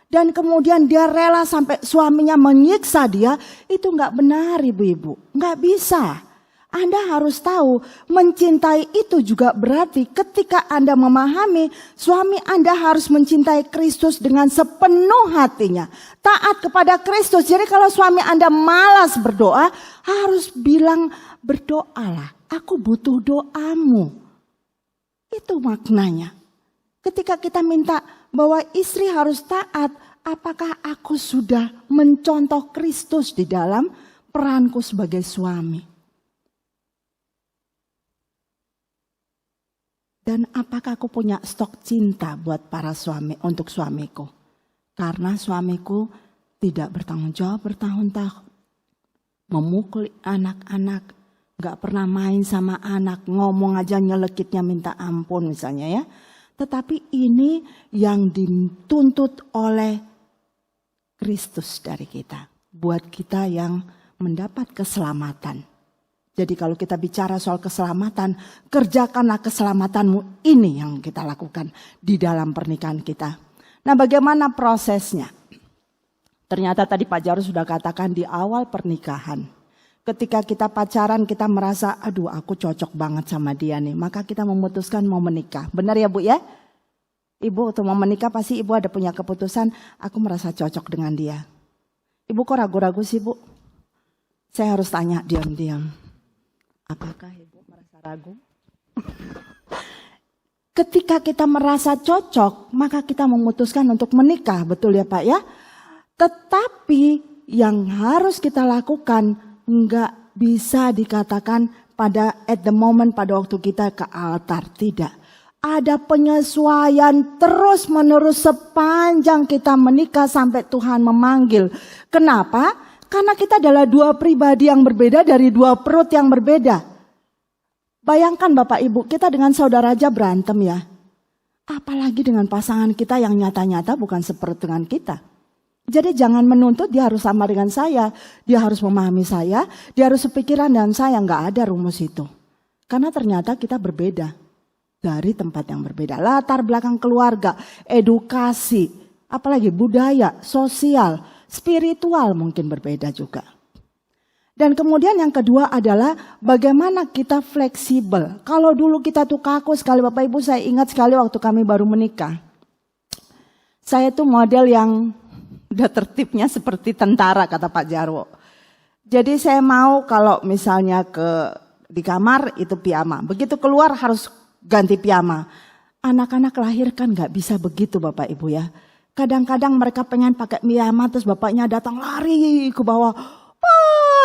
D: dan kemudian dia rela sampai suaminya menyiksa dia, itu nggak benar ibu-ibu, nggak bisa. Anda harus tahu mencintai itu juga berarti ketika Anda memahami suami Anda harus mencintai Kristus dengan sepenuh hatinya, taat kepada Kristus. Jadi kalau suami Anda malas berdoa, harus bilang berdoalah, aku butuh doamu. Itu maknanya. Ketika kita minta bahwa istri harus taat, apakah aku sudah mencontoh Kristus di dalam peranku sebagai suami? Dan apakah aku punya stok cinta buat para suami, untuk suamiku? Karena suamiku tidak bertanggung jawab bertahun-tahun. Memukul anak-anak. Gak pernah main sama anak, ngomong aja nyelekitnya minta ampun misalnya ya. Tetapi ini yang dituntut oleh Kristus dari kita. Buat kita yang mendapat keselamatan. Jadi kalau kita bicara soal keselamatan, kerjakanlah keselamatanmu, ini yang kita lakukan di dalam pernikahan kita. Nah bagaimana prosesnya? Ternyata tadi Pak Jarod sudah katakan di awal pernikahan. Ketika kita pacaran kita merasa aku cocok banget sama dia nih. Maka kita memutuskan mau menikah. Benar ya Bu ya? Ibu waktu mau menikah pasti ibu ada punya keputusan. Aku merasa cocok dengan dia. Ibu kok ragu-ragu sih Bu? Saya harus tanya diam-diam. Apakah ibu merasa ragu? Ketika kita merasa cocok maka kita memutuskan untuk menikah. Betul ya Pak ya? Tetapi yang harus kita lakukan enggak bisa dikatakan at the moment pada waktu kita ke altar. Tidak. Ada penyesuaian terus menerus sepanjang kita menikah sampai Tuhan memanggil. Kenapa? Karena kita adalah dua pribadi yang berbeda dari dua perut yang berbeda. Bayangkan Bapak Ibu, kita dengan saudara aja berantem ya. Apalagi dengan pasangan kita yang nyata-nyata bukan seperut dengan kita. Jadi jangan menuntut dia harus sama dengan saya, dia harus memahami saya, dia harus sepikiran dengan saya, nggak ada rumus itu. Karena ternyata kita berbeda dari tempat yang berbeda. Latar belakang keluarga, edukasi, apalagi budaya, sosial, spiritual mungkin berbeda juga. Dan kemudian yang kedua adalah bagaimana kita fleksibel. Kalau dulu kita tuh kaku sekali, Bapak Ibu, saya ingat sekali waktu kami baru menikah. Saya tuh model yang udah tertibnya seperti tentara, kata Pak Jarwo. Jadi saya mau kalau misalnya di kamar itu piyama. Begitu keluar harus ganti piyama. Anak-anak lahir kan gak bisa begitu Bapak Ibu ya. Kadang-kadang mereka pengen pakai piyama terus bapaknya datang lari ke bawah.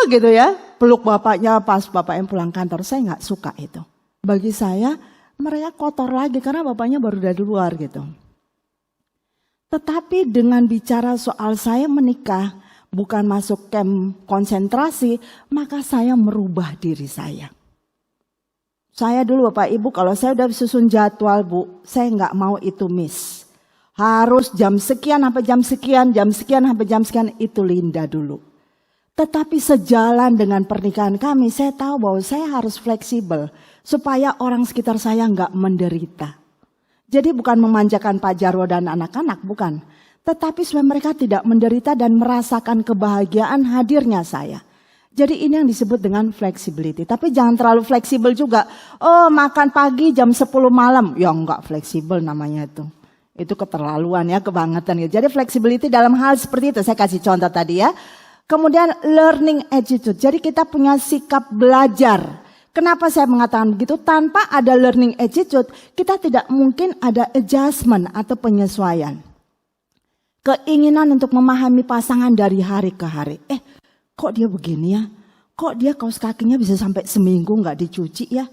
D: Gitu ya, peluk bapaknya pas bapaknya pulang kantor. Saya gak suka itu. Bagi saya mereka kotor lagi karena bapaknya baru dari luar gitu. Tetapi dengan bicara soal saya menikah, bukan masuk camp konsentrasi, maka saya merubah diri saya. Saya dulu Bapak Ibu, kalau saya udah susun jadwal Bu, saya nggak mau itu miss. Harus jam sekian sampai jam sekian, jam sekian sampai jam sekian, itu Linda dulu. Tetapi sejalan dengan pernikahan kami, saya tahu bahwa saya harus fleksibel, supaya orang sekitar saya nggak menderita. Jadi bukan memanjakan Pak Jarwo dan anak-anak, bukan. Tetapi supaya mereka tidak menderita dan merasakan kebahagiaan hadirnya saya. Jadi ini yang disebut dengan flexibility. Tapi jangan terlalu fleksibel juga. Oh makan pagi jam 10 malam. Ya enggak fleksibel namanya itu. Itu keterlaluan ya, kebangetan. Jadi flexibility dalam hal seperti itu. Saya kasih contoh tadi ya. Kemudian learning attitude. Jadi kita punya sikap belajar. Kenapa saya mengatakan begitu? Tanpa ada learning attitude, kita tidak mungkin ada adjustment atau penyesuaian. Keinginan untuk memahami pasangan dari hari ke hari. Kok dia begini ya? Kok dia kaos kakinya bisa sampai seminggu nggak dicuci ya?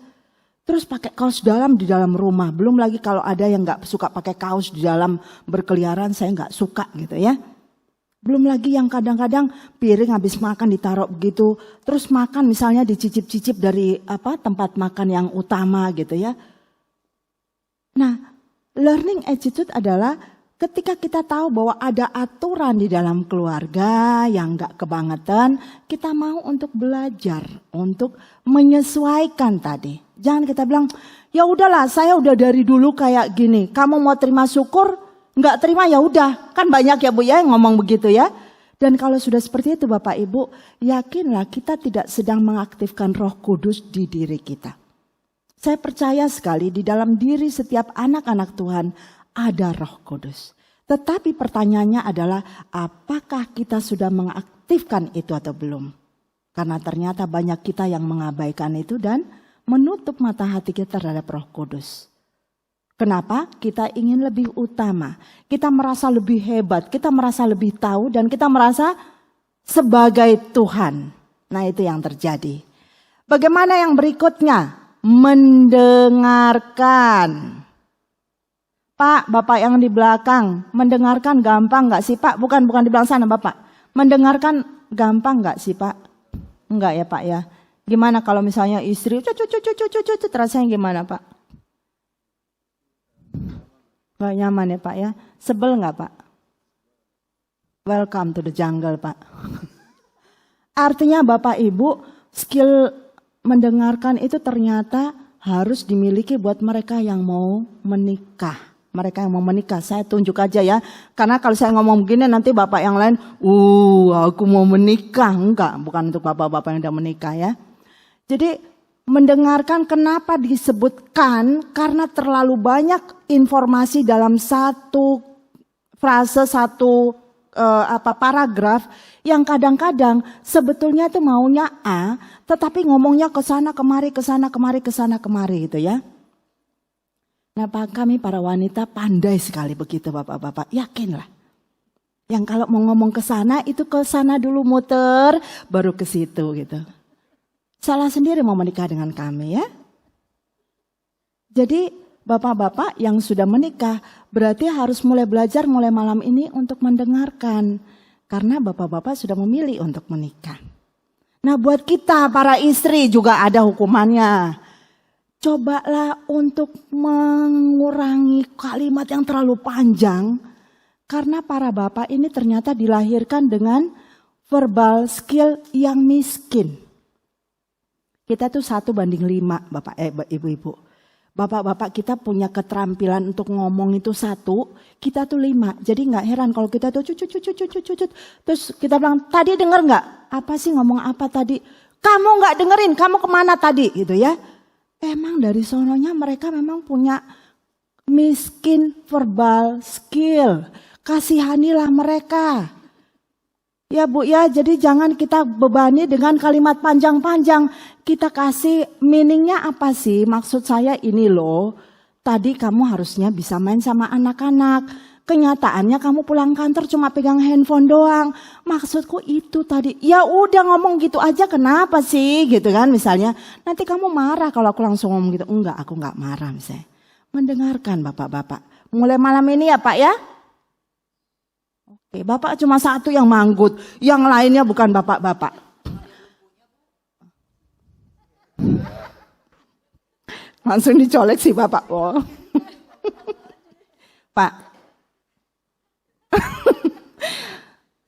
D: Terus pakai kaos dalam di dalam rumah. Belum lagi kalau ada yang nggak suka pakai kaos di dalam berkeliaran, saya nggak suka gitu ya. Belum lagi yang kadang-kadang piring habis makan ditaruh begitu. Terus makan misalnya dicicip-cicip dari tempat makan yang utama gitu ya. Nah, learning attitude adalah ketika kita tahu bahwa ada aturan di dalam keluarga yang gak kebangetan, kita mau untuk belajar, untuk menyesuaikan tadi. Jangan kita bilang, ya udahlah saya udah dari dulu kayak gini, kamu mau terima syukur, nggak terima ya udah. Kan banyak ya Bu ya yang ngomong begitu ya. Dan kalau sudah seperti itu Bapak Ibu, yakinlah kita tidak sedang mengaktifkan Roh Kudus di diri kita. Saya percaya sekali di dalam diri setiap anak-anak Tuhan ada Roh Kudus. Tetapi pertanyaannya adalah apakah kita sudah mengaktifkan itu atau belum? Karena ternyata banyak kita yang mengabaikan itu dan menutup mata hati kita terhadap Roh Kudus. Kenapa? Kita ingin lebih utama. Kita merasa lebih hebat, kita merasa lebih tahu dan kita merasa sebagai Tuhan. Nah itu yang terjadi. Bagaimana yang berikutnya? Mendengarkan. Pak, Bapak yang di belakang, mendengarkan gampang gak sih Pak? Bukan di belakang sana Bapak. Mendengarkan gampang gak sih Pak? Enggak ya Pak ya. Gimana kalau misalnya istri, rasanya gimana Pak? Gak nyaman ya Pak ya. Sebel gak Pak? Welcome to the jungle Pak. Artinya Bapak Ibu, skill mendengarkan itu ternyata harus dimiliki buat mereka yang mau menikah. Mereka yang mau menikah, saya tunjuk aja ya. Karena kalau saya ngomong begini nanti bapak yang lain, aku mau menikah. Enggak, bukan untuk bapak-bapak yang udah menikah ya. Jadi mendengarkan kenapa disebutkan? Karena terlalu banyak informasi dalam satu frase, satu paragraf yang kadang-kadang sebetulnya itu maunya A, tetapi ngomongnya ke sana kemari, ke sana kemari, ke sana kemari gitu ya. Nah, kami para wanita pandai sekali begitu Bapak-bapak, yakinlah. Yang kalau mau ngomong ke sana itu ke sana dulu muter, baru ke situ gitu. Salah sendiri mau menikah dengan kami ya. Jadi Bapak-bapak yang sudah menikah berarti harus mulai belajar mulai malam ini untuk mendengarkan. Karena Bapak-bapak sudah memilih untuk menikah. Nah buat kita para istri juga ada hukumannya. Cobalah untuk mengurangi kalimat yang terlalu panjang. Karena para bapak ini ternyata dilahirkan dengan verbal skill yang miskin. Kita tuh 1:5 Bapak ibu-ibu. Bapak-bapak kita punya keterampilan untuk ngomong itu 1, kita tuh 5. Jadi nggak heran kalau kita tuh cucut. Terus kita bilang, tadi denger nggak? Apa sih ngomong apa tadi? Kamu nggak dengerin, kamu kemana tadi? Gitu ya. Emang dari sononya mereka memang punya miskin verbal skill. Kasihanilah mereka. Ya Bu ya, jadi jangan kita bebani dengan kalimat panjang-panjang. Kita kasih meaningnya apa sih? Maksud saya ini loh, tadi kamu harusnya bisa main sama anak-anak. Kenyataannya kamu pulang kantor cuma pegang handphone doang. Maksudku itu tadi. Ya udah ngomong gitu aja, kenapa sih? Gitu kan misalnya. Nanti kamu marah kalau aku langsung ngomong gitu. Enggak, aku enggak marah misalnya. Mendengarkan bapak-bapak. Mulai malam ini ya Pak ya. Oke, Bapak cuma 1 yang manggut, yang lainnya bukan bapak-bapak. Langsung dicolek sih Bapak. Oh. Pak.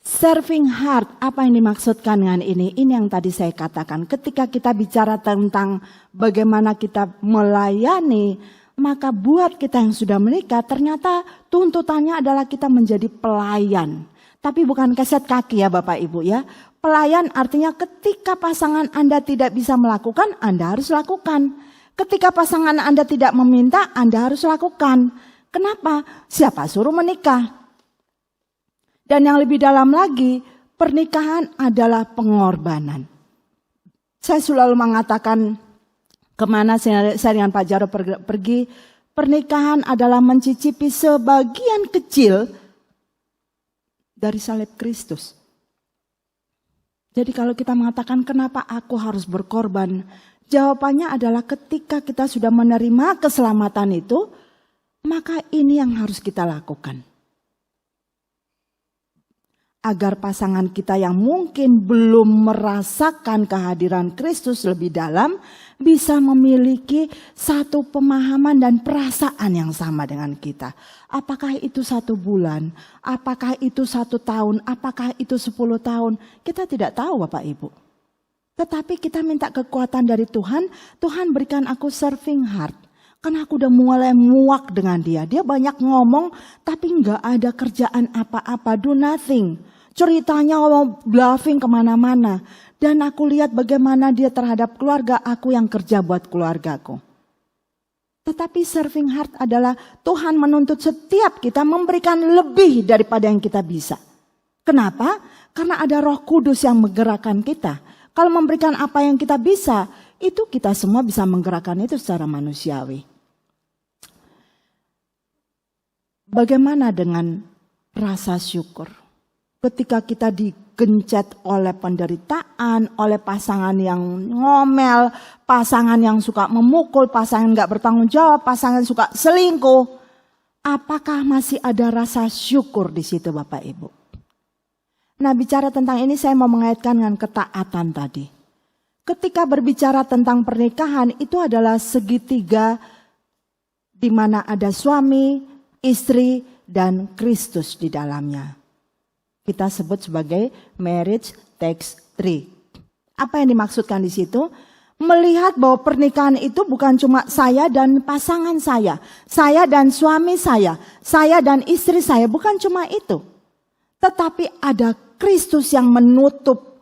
D: Serving heart, apa yang dimaksudkan dengan ini? Ini yang tadi saya katakan. Ketika kita bicara tentang bagaimana kita melayani, maka buat kita yang sudah menikah, ternyata tuntutannya adalah kita menjadi pelayan. Tapi bukan keset kaki ya Bapak Ibu ya. Pelayan artinya ketika pasangan Anda tidak bisa melakukan, Anda harus lakukan. Ketika pasangan Anda tidak meminta, Anda harus lakukan. Kenapa? Siapa suruh menikah? Dan yang lebih dalam lagi, pernikahan adalah pengorbanan. Saya selalu mengatakan, kemana saya dengan Pak Jaro pergi, pernikahan adalah mencicipi sebagian kecil dari salib Kristus. Jadi kalau kita mengatakan kenapa aku harus berkorban, jawabannya adalah ketika kita sudah menerima keselamatan itu, maka ini yang harus kita lakukan. Agar pasangan kita yang mungkin belum merasakan kehadiran Kristus lebih dalam, bisa memiliki satu pemahaman dan perasaan yang sama dengan kita. Apakah itu 1 bulan, apakah itu 1 tahun, apakah itu 10 tahun, kita tidak tahu Bapak Ibu. Tetapi kita minta kekuatan dari Tuhan, Tuhan berikan aku serving heart. Karena aku udah mulai muak dengan dia. Dia banyak ngomong tapi nggak ada kerjaan apa-apa, do nothing. Ceritanya bluffing kemana-mana. Dan aku lihat bagaimana dia terhadap keluarga, aku yang kerja buat keluargaku. Tetapi serving heart adalah Tuhan menuntut setiap kita memberikan lebih daripada yang kita bisa. Kenapa? Karena ada Roh Kudus yang menggerakkan kita. Kalau memberikan apa yang kita bisa, itu kita semua bisa menggerakkan itu secara manusiawi. Bagaimana dengan rasa syukur? Ketika kita digencet oleh penderitaan, oleh pasangan yang ngomel, pasangan yang suka memukul, pasangan gak bertanggung jawab, pasangan suka selingkuh. Apakah masih ada rasa syukur di situ Bapak Ibu? Nah bicara tentang ini saya mau mengaitkan dengan ketaatan tadi. Ketika berbicara tentang pernikahan itu adalah segitiga di mana ada suami, istri, dan Kristus di dalamnya. Kita sebut sebagai marriage takes 3. Apa yang dimaksudkan di situ? Melihat bahwa pernikahan itu bukan cuma saya dan pasangan saya dan suami saya dan istri saya, bukan cuma itu. Tetapi ada Kristus yang menutup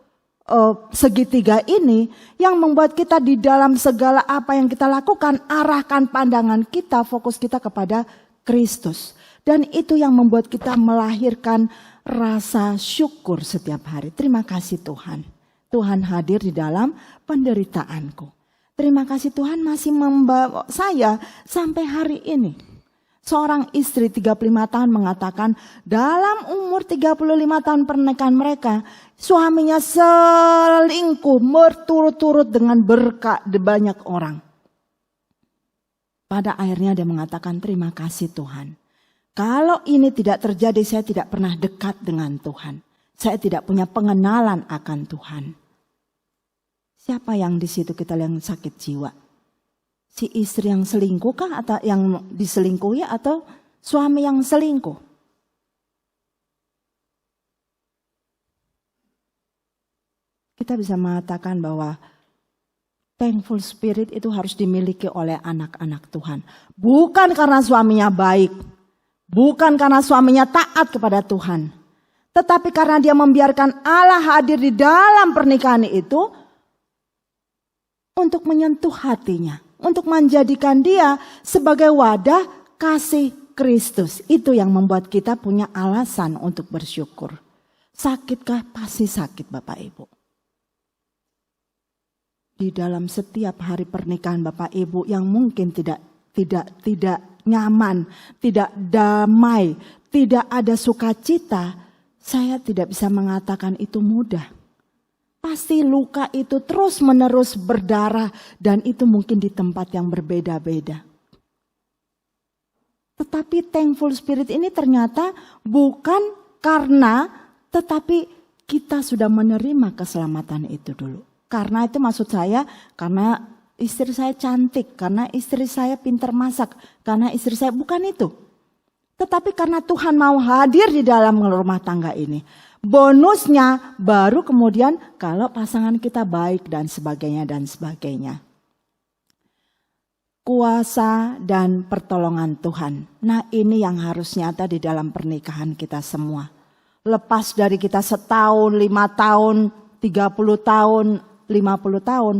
D: segitiga ini, yang membuat kita di dalam segala apa yang kita lakukan, arahkan pandangan kita, fokus kita kepada Kristus. Dan itu yang membuat kita melahirkan rasa syukur setiap hari. Terima kasih Tuhan. Tuhan hadir di dalam penderitaanku. Terima kasih Tuhan masih membawa saya sampai hari ini. Seorang istri 35 tahun mengatakan dalam umur 35 tahun pernikahan mereka, suaminya selingkuh berturut-turut dengan berkat banyak orang. Pada akhirnya dia mengatakan terima kasih Tuhan. Kalau ini tidak terjadi, saya tidak pernah dekat dengan Tuhan. Saya tidak punya pengenalan akan Tuhan. Siapa yang di situ kita yang sakit jiwa? Si istri yang selingkuh kah atau yang diselingkuhi atau suami yang selingkuh? Kita bisa mengatakan bahwa thankful spirit itu harus dimiliki oleh anak-anak Tuhan. Bukan karena suaminya baik, bukan karena suaminya taat kepada Tuhan, tetapi karena dia membiarkan Allah hadir di dalam pernikahan itu untuk menyentuh hatinya, untuk menjadikan dia sebagai wadah kasih Kristus. Itu yang membuat kita punya alasan untuk bersyukur. Sakitkah? Pasti sakit Bapak Ibu. Di dalam setiap hari pernikahan Bapak Ibu yang mungkin tidak nyaman, tidak damai, tidak ada sukacita, saya tidak bisa mengatakan itu mudah. Pasti luka itu terus menerus berdarah dan itu mungkin di tempat yang berbeda-beda. Tetapi thankful spirit ini ternyata bukan karena, tetapi kita sudah menerima keselamatan itu dulu. Karena itu maksud saya, karena istri saya cantik, karena istri saya pintar masak, karena istri saya, bukan itu. Tetapi karena Tuhan mau hadir di dalam rumah tangga ini. Bonusnya baru kemudian kalau pasangan kita baik dan sebagainya dan sebagainya. Kuasa dan pertolongan Tuhan. Nah ini yang harus nyata di dalam pernikahan kita semua. Lepas dari kita setahun, 5 tahun, 30 tahun, 50 tahun.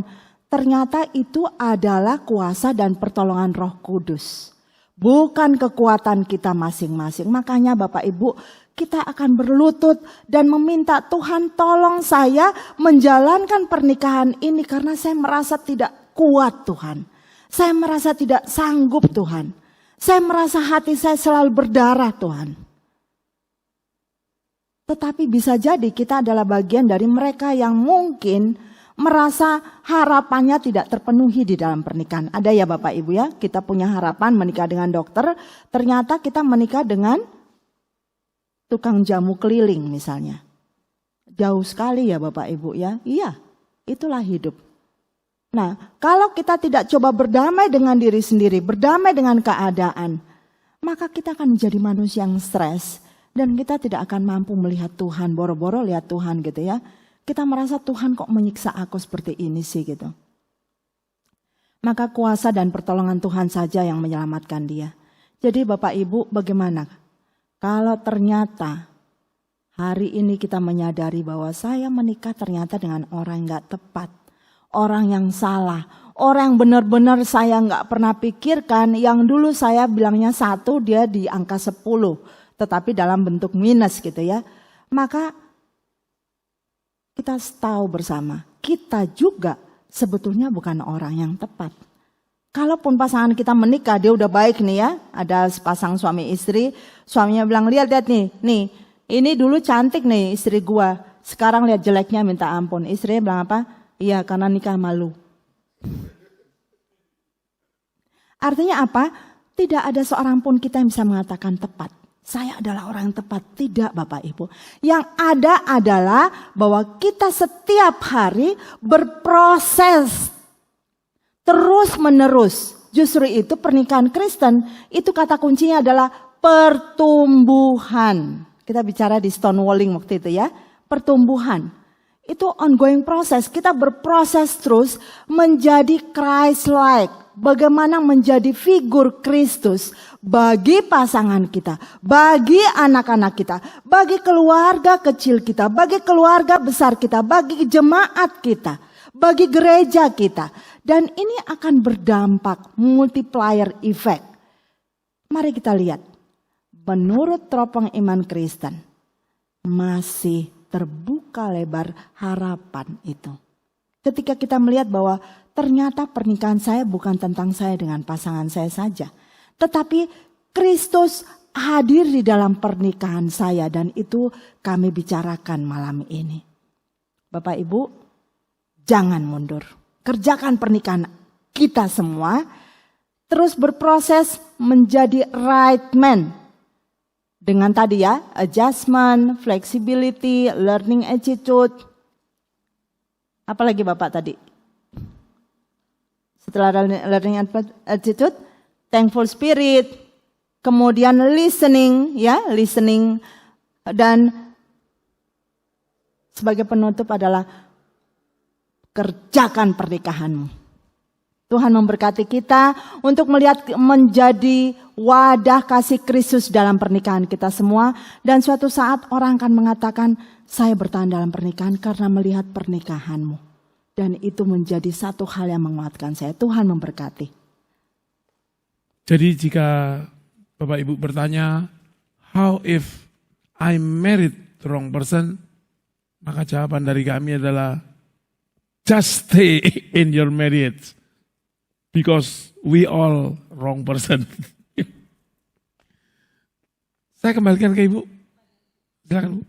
D: Ternyata itu adalah kuasa dan pertolongan Roh Kudus. Bukan kekuatan kita masing-masing. Makanya Bapak Ibu, kita akan berlutut dan meminta Tuhan tolong saya menjalankan pernikahan ini karena saya merasa tidak kuat Tuhan. Saya merasa tidak sanggup Tuhan. Saya merasa hati saya selalu berdarah Tuhan. Tetapi bisa jadi kita adalah bagian dari mereka yang mungkin merasa harapannya tidak terpenuhi di dalam pernikahan. Ada ya Bapak Ibu ya, kita punya harapan menikah dengan dokter, ternyata kita menikah dengan tukang jamu keliling misalnya. Jauh sekali ya Bapak Ibu ya, iya itulah hidup. Nah kalau kita tidak coba berdamai dengan diri sendiri, berdamai dengan keadaan, maka kita akan menjadi manusia yang stres. Dan kita tidak akan mampu melihat Tuhan, boro-boro lihat Tuhan gitu ya. Kita merasa Tuhan kok menyiksa aku seperti ini sih gitu. Maka kuasa dan pertolongan Tuhan saja yang menyelamatkan dia. Jadi Bapak Ibu bagaimana? Kalau ternyata hari ini kita menyadari bahwa saya menikah ternyata dengan orang yang gak tepat. Orang yang salah. Orang yang benar-benar saya gak pernah pikirkan. Yang dulu saya bilangnya 1, dia di angka 10. Tetapi dalam bentuk minus gitu ya. Maka kita tahu bersama, kita juga sebetulnya bukan orang yang tepat. Kalaupun pasangan kita menikah, dia udah baik nih ya. Ada sepasang suami istri, suaminya bilang, lihat nih, ini dulu cantik nih istri gua. Sekarang lihat jeleknya minta ampun. Istrinya bilang apa? Iya karena nikah malu. Artinya apa? Tidak ada seorang pun kita yang bisa mengatakan tepat. Saya adalah orang yang tepat. Tidak Bapak Ibu. Yang ada adalah bahwa kita setiap hari berproses terus menerus. Justru itu pernikahan Kristen itu kata kuncinya adalah pertumbuhan. Kita bicara di stonewalling waktu itu ya. Pertumbuhan. Itu ongoing proses. Kita berproses terus menjadi Christ-like. Bagaimana menjadi figur Kristus bagi pasangan kita, bagi anak-anak kita, bagi keluarga kecil kita, bagi keluarga besar kita, bagi jemaat kita, bagi gereja kita. Dan ini akan berdampak multiplier effect. Mari kita lihat. Menurut teropong iman Kristen, masih terbuka lebar harapan itu. Ketika kita melihat bahwa ternyata pernikahan saya bukan tentang saya dengan pasangan saya saja. Tetapi Kristus hadir di dalam pernikahan saya dan itu kami bicarakan malam ini. Bapak Ibu, jangan mundur. Kerjakan pernikahan kita semua. Terus berproses menjadi right man. Dengan tadi ya, adjustment, flexibility, learning attitude. Apalagi Bapak tadi? Setelah learning attitude, thankful spirit, kemudian listening, ya, listening, dan sebagai penutup adalah kerjakan pernikahanmu. Tuhan memberkati kita untuk melihat menjadi wadah kasih Kristus dalam pernikahan kita semua. Dan suatu saat orang akan mengatakan, saya bertahan dalam pernikahan karena melihat pernikahanmu. Dan itu menjadi satu hal yang menguatkan saya. Tuhan memberkati.
C: Jadi jika Bapak Ibu bertanya, how if I married the wrong person? Maka jawaban dari kami adalah, just stay in your marriage. Because we all wrong person. Saya kembalikan ke Ibu. Silakan, Bu.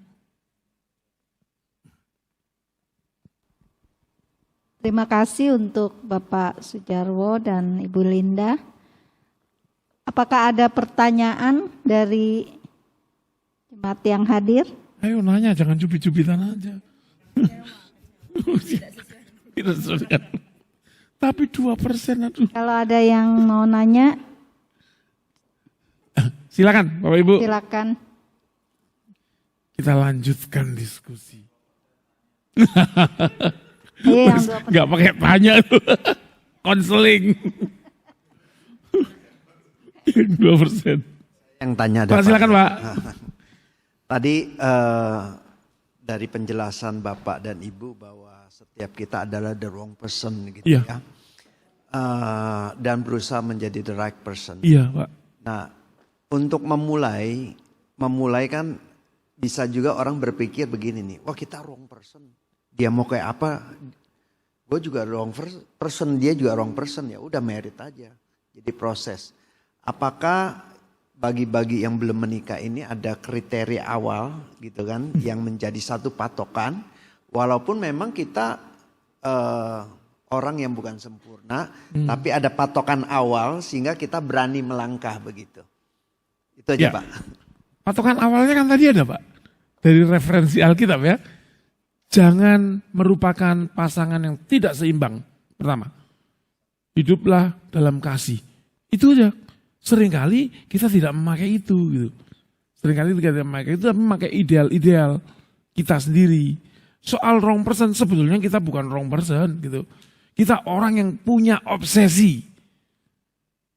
A: Terima kasih untuk Bapak Sujarwo dan Ibu Linda. Apakah ada pertanyaan dari jemaat yang hadir?
C: Ayo nanya, jangan cubit-cubitan aja. Tidak sesuai. Tapi 2%, aduh.
A: Kalau ada yang mau nanya,
C: Silakan Bapak Ibu.
A: silakan.
C: Kita lanjutkan diskusi.
A: Ayo yang 2%.
C: Nggak pakai tanya tuh. Konseling. 2%.
E: Yang tanya ada
C: Pak, silakan Pak.
E: Tadi dari penjelasan Bapak dan Ibu bahwa setiap kita adalah the wrong person gitu
C: Iya.
E: ya. Dan berusaha menjadi the right person.
C: Iya Pak.
E: Nah, untuk memulai kan bisa juga orang berpikir begini nih, wah kita wrong person. Dia mau kayak apa, gue juga wrong person, dia juga wrong person, ya udah merit aja. Jadi proses. Apakah bagi yang belum menikah ini ada kriteria awal gitu kan, yang menjadi satu patokan, walaupun memang kita orang yang bukan sempurna, tapi ada patokan awal sehingga kita berani melangkah begitu. Itu aja
C: Ya.
E: Pak.
C: Patokan awalnya kan tadi ada Pak. Dari referensi Alkitab ya. Jangan merupakan pasangan yang tidak seimbang. Pertama, hiduplah dalam kasih. Itu aja. Seringkali kita tidak memakai itu gitu. Seringkali kita tidak memakai itu, tapi memakai ideal-ideal kita sendiri. Soal wrong person, sebetulnya kita bukan wrong person gitu. Kita orang yang punya obsesi.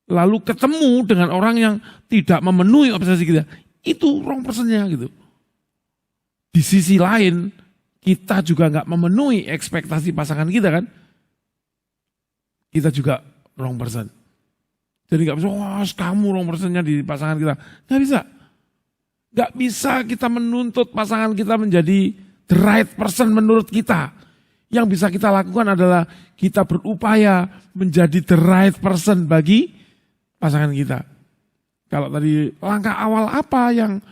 C: Lalu ketemu dengan orang yang tidak memenuhi obsesi kita. Itu wrong personnya gitu. Di sisi lain, kita juga nggak memenuhi ekspektasi pasangan kita kan. Kita juga wrong person. Jadi nggak bisa, wah kamu wrong personnya di pasangan kita. Nggak bisa. Nggak bisa kita menuntut pasangan kita menjadi the right person menurut kita. Yang bisa kita lakukan adalah kita berupaya menjadi the right person bagi pasangan kita. Kalau tadi langkah awal apa yang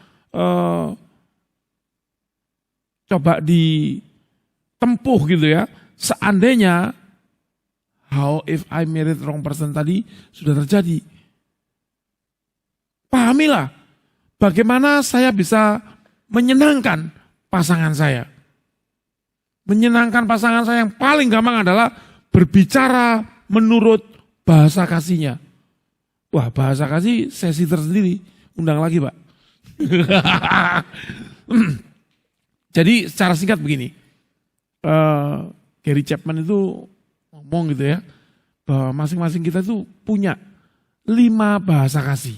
C: coba ditempuh gitu ya. Seandainya how if I married wrong person tadi sudah terjadi. Pahamilah bagaimana saya bisa menyenangkan pasangan saya. Menyenangkan pasangan saya yang paling gampang adalah berbicara menurut bahasa kasihnya. Wah, bahasa kasih sesi tersendiri. Undang lagi Pak. Jadi secara singkat begini. Gary Chapman itu ngomong gitu ya. Bahwa masing-masing kita itu punya 5 bahasa kasih.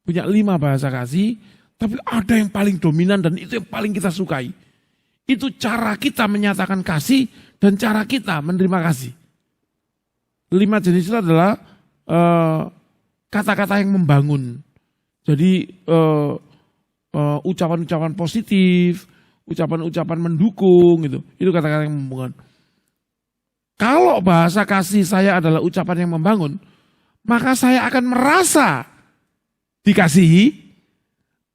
C: Punya 5 bahasa kasih. Tapi ada yang paling dominan dan itu yang paling kita sukai. Itu cara kita menyatakan kasih dan cara kita menerima kasih. 5 jenis itu adalah kata-kata yang membangun. Jadi ucapan-ucapan positif, ucapan-ucapan mendukung gitu. Itu kata-kata yang membangun. Kalau bahasa kasih saya adalah ucapan yang membangun, maka saya akan merasa dikasihi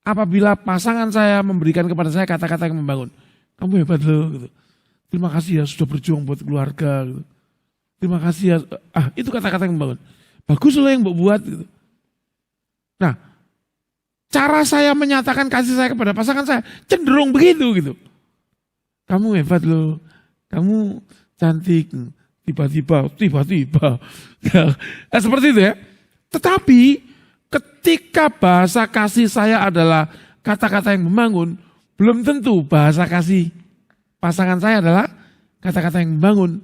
C: apabila pasangan saya memberikan kepada saya kata-kata yang membangun. Kamu hebat loh gitu. Terima kasih ya sudah berjuang buat keluarga gitu. Terima kasih ya. Itu kata-kata yang membangun. Bagus loh yang buat gitu. Nah, cara saya menyatakan kasih saya kepada pasangan saya cenderung begitu gitu. Kamu hebat loh. Kamu cantik. Tiba-tiba. Nah, seperti itu ya. Tetapi ketika bahasa kasih saya adalah kata-kata yang membangun, belum tentu bahasa kasih pasangan saya adalah kata-kata yang membangun.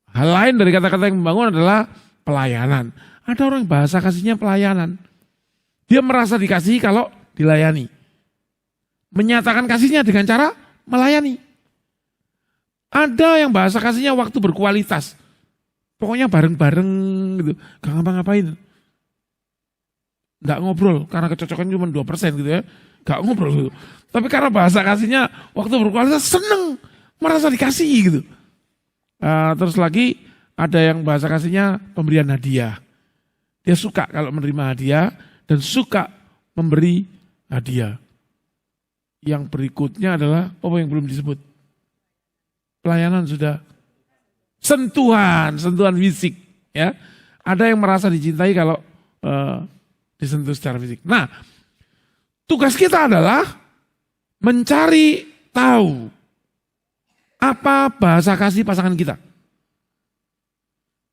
C: Hal lain dari kata-kata yang membangun adalah pelayanan. Ada orang bahasa kasihnya pelayanan. Dia merasa dikasihi kalau dilayani. Menyatakan kasihnya dengan cara melayani. Ada yang bahasa kasihnya waktu berkualitas. Pokoknya bareng-bareng gitu. Gak ngapa-ngapain. Gak ngobrol karena kecocokan cuma 2% gitu ya. Gak ngobrol gitu. Tapi karena bahasa kasihnya waktu berkualitas seneng. Merasa dikasihi gitu. Terus lagi ada yang bahasa kasihnya pemberian hadiah. Dia suka kalau menerima hadiah dan suka memberi hadiah. Yang berikutnya adalah apa yang belum disebut? Pelayanan sudah. Sentuhan fisik. Ya, ada yang merasa dicintai kalau disentuh secara fisik. Nah, tugas kita adalah mencari tahu apa bahasa kasih pasangan kita.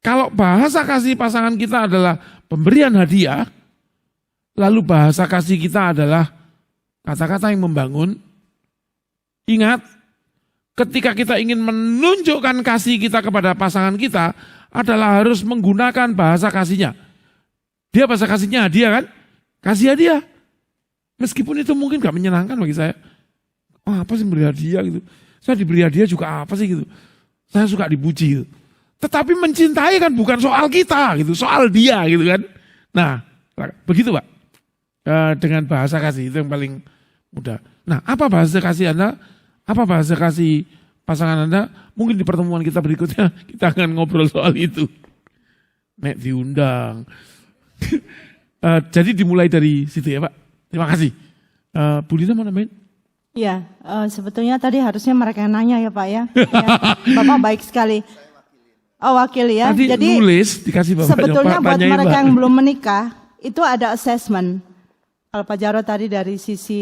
C: Kalau bahasa kasih pasangan kita adalah pemberian hadiah, lalu bahasa kasih kita adalah kata-kata yang membangun. Ingat, ketika kita ingin menunjukkan kasih kita kepada pasangan kita, adalah harus menggunakan bahasa kasihnya. Dia bahasa kasihnya hadiah kan? Kasih hadiah. Meskipun itu mungkin gak menyenangkan bagi saya. Apa sih beri hadiah gitu. Saya diberi hadiah juga apa sih gitu. Saya suka dipuji gitu. Tetapi mencintai kan bukan soal kita gitu, soal dia gitu kan. Nah, begitu Pak. Dengan bahasa kasih itu yang paling mudah. Nah, apa bahasa kasih Anda? Apa bahasa kasih pasangan Anda? Mungkin di pertemuan kita berikutnya kita akan ngobrol soal itu. Nek diundang. Jadi dimulai dari situ ya Pak. Terima kasih. Bu Lina mau nambahin?
D: Ya, sebetulnya tadi harusnya mereka yang nanya ya Pak ya. Ya, Bapak baik sekali. Oh wakil ya.
C: Tadi
D: jadi
C: nulis dikasih Bapak.
D: sebetulnya buat
C: tanyain,
D: mereka
C: Pak.
D: yang belum menikah itu ada assessment. Kalau Pak Jarod tadi dari sisi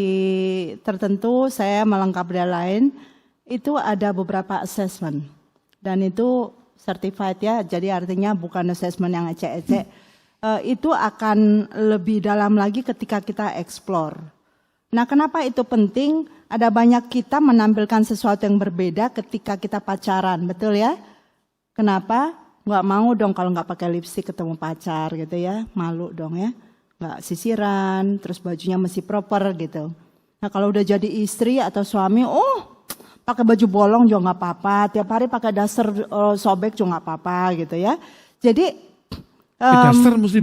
D: tertentu, saya melengkapi dari lain, itu ada beberapa assessment. Dan itu certified ya, jadi artinya bukan assessment yang ecek-ecek. Itu akan lebih dalam lagi ketika kita explore. Nah kenapa itu penting? Ada banyak kita menampilkan sesuatu yang berbeda ketika kita pacaran, betul ya? Kenapa? Nggak mau dong kalau nggak pakai lipstik ketemu pacar gitu ya, malu dong ya. Nggak sisiran, terus bajunya mesti proper gitu. Nah kalau udah jadi istri atau suami, pakai baju bolong juga nggak apa-apa, tiap hari pakai daster sobek juga nggak apa-apa gitu ya. Jadi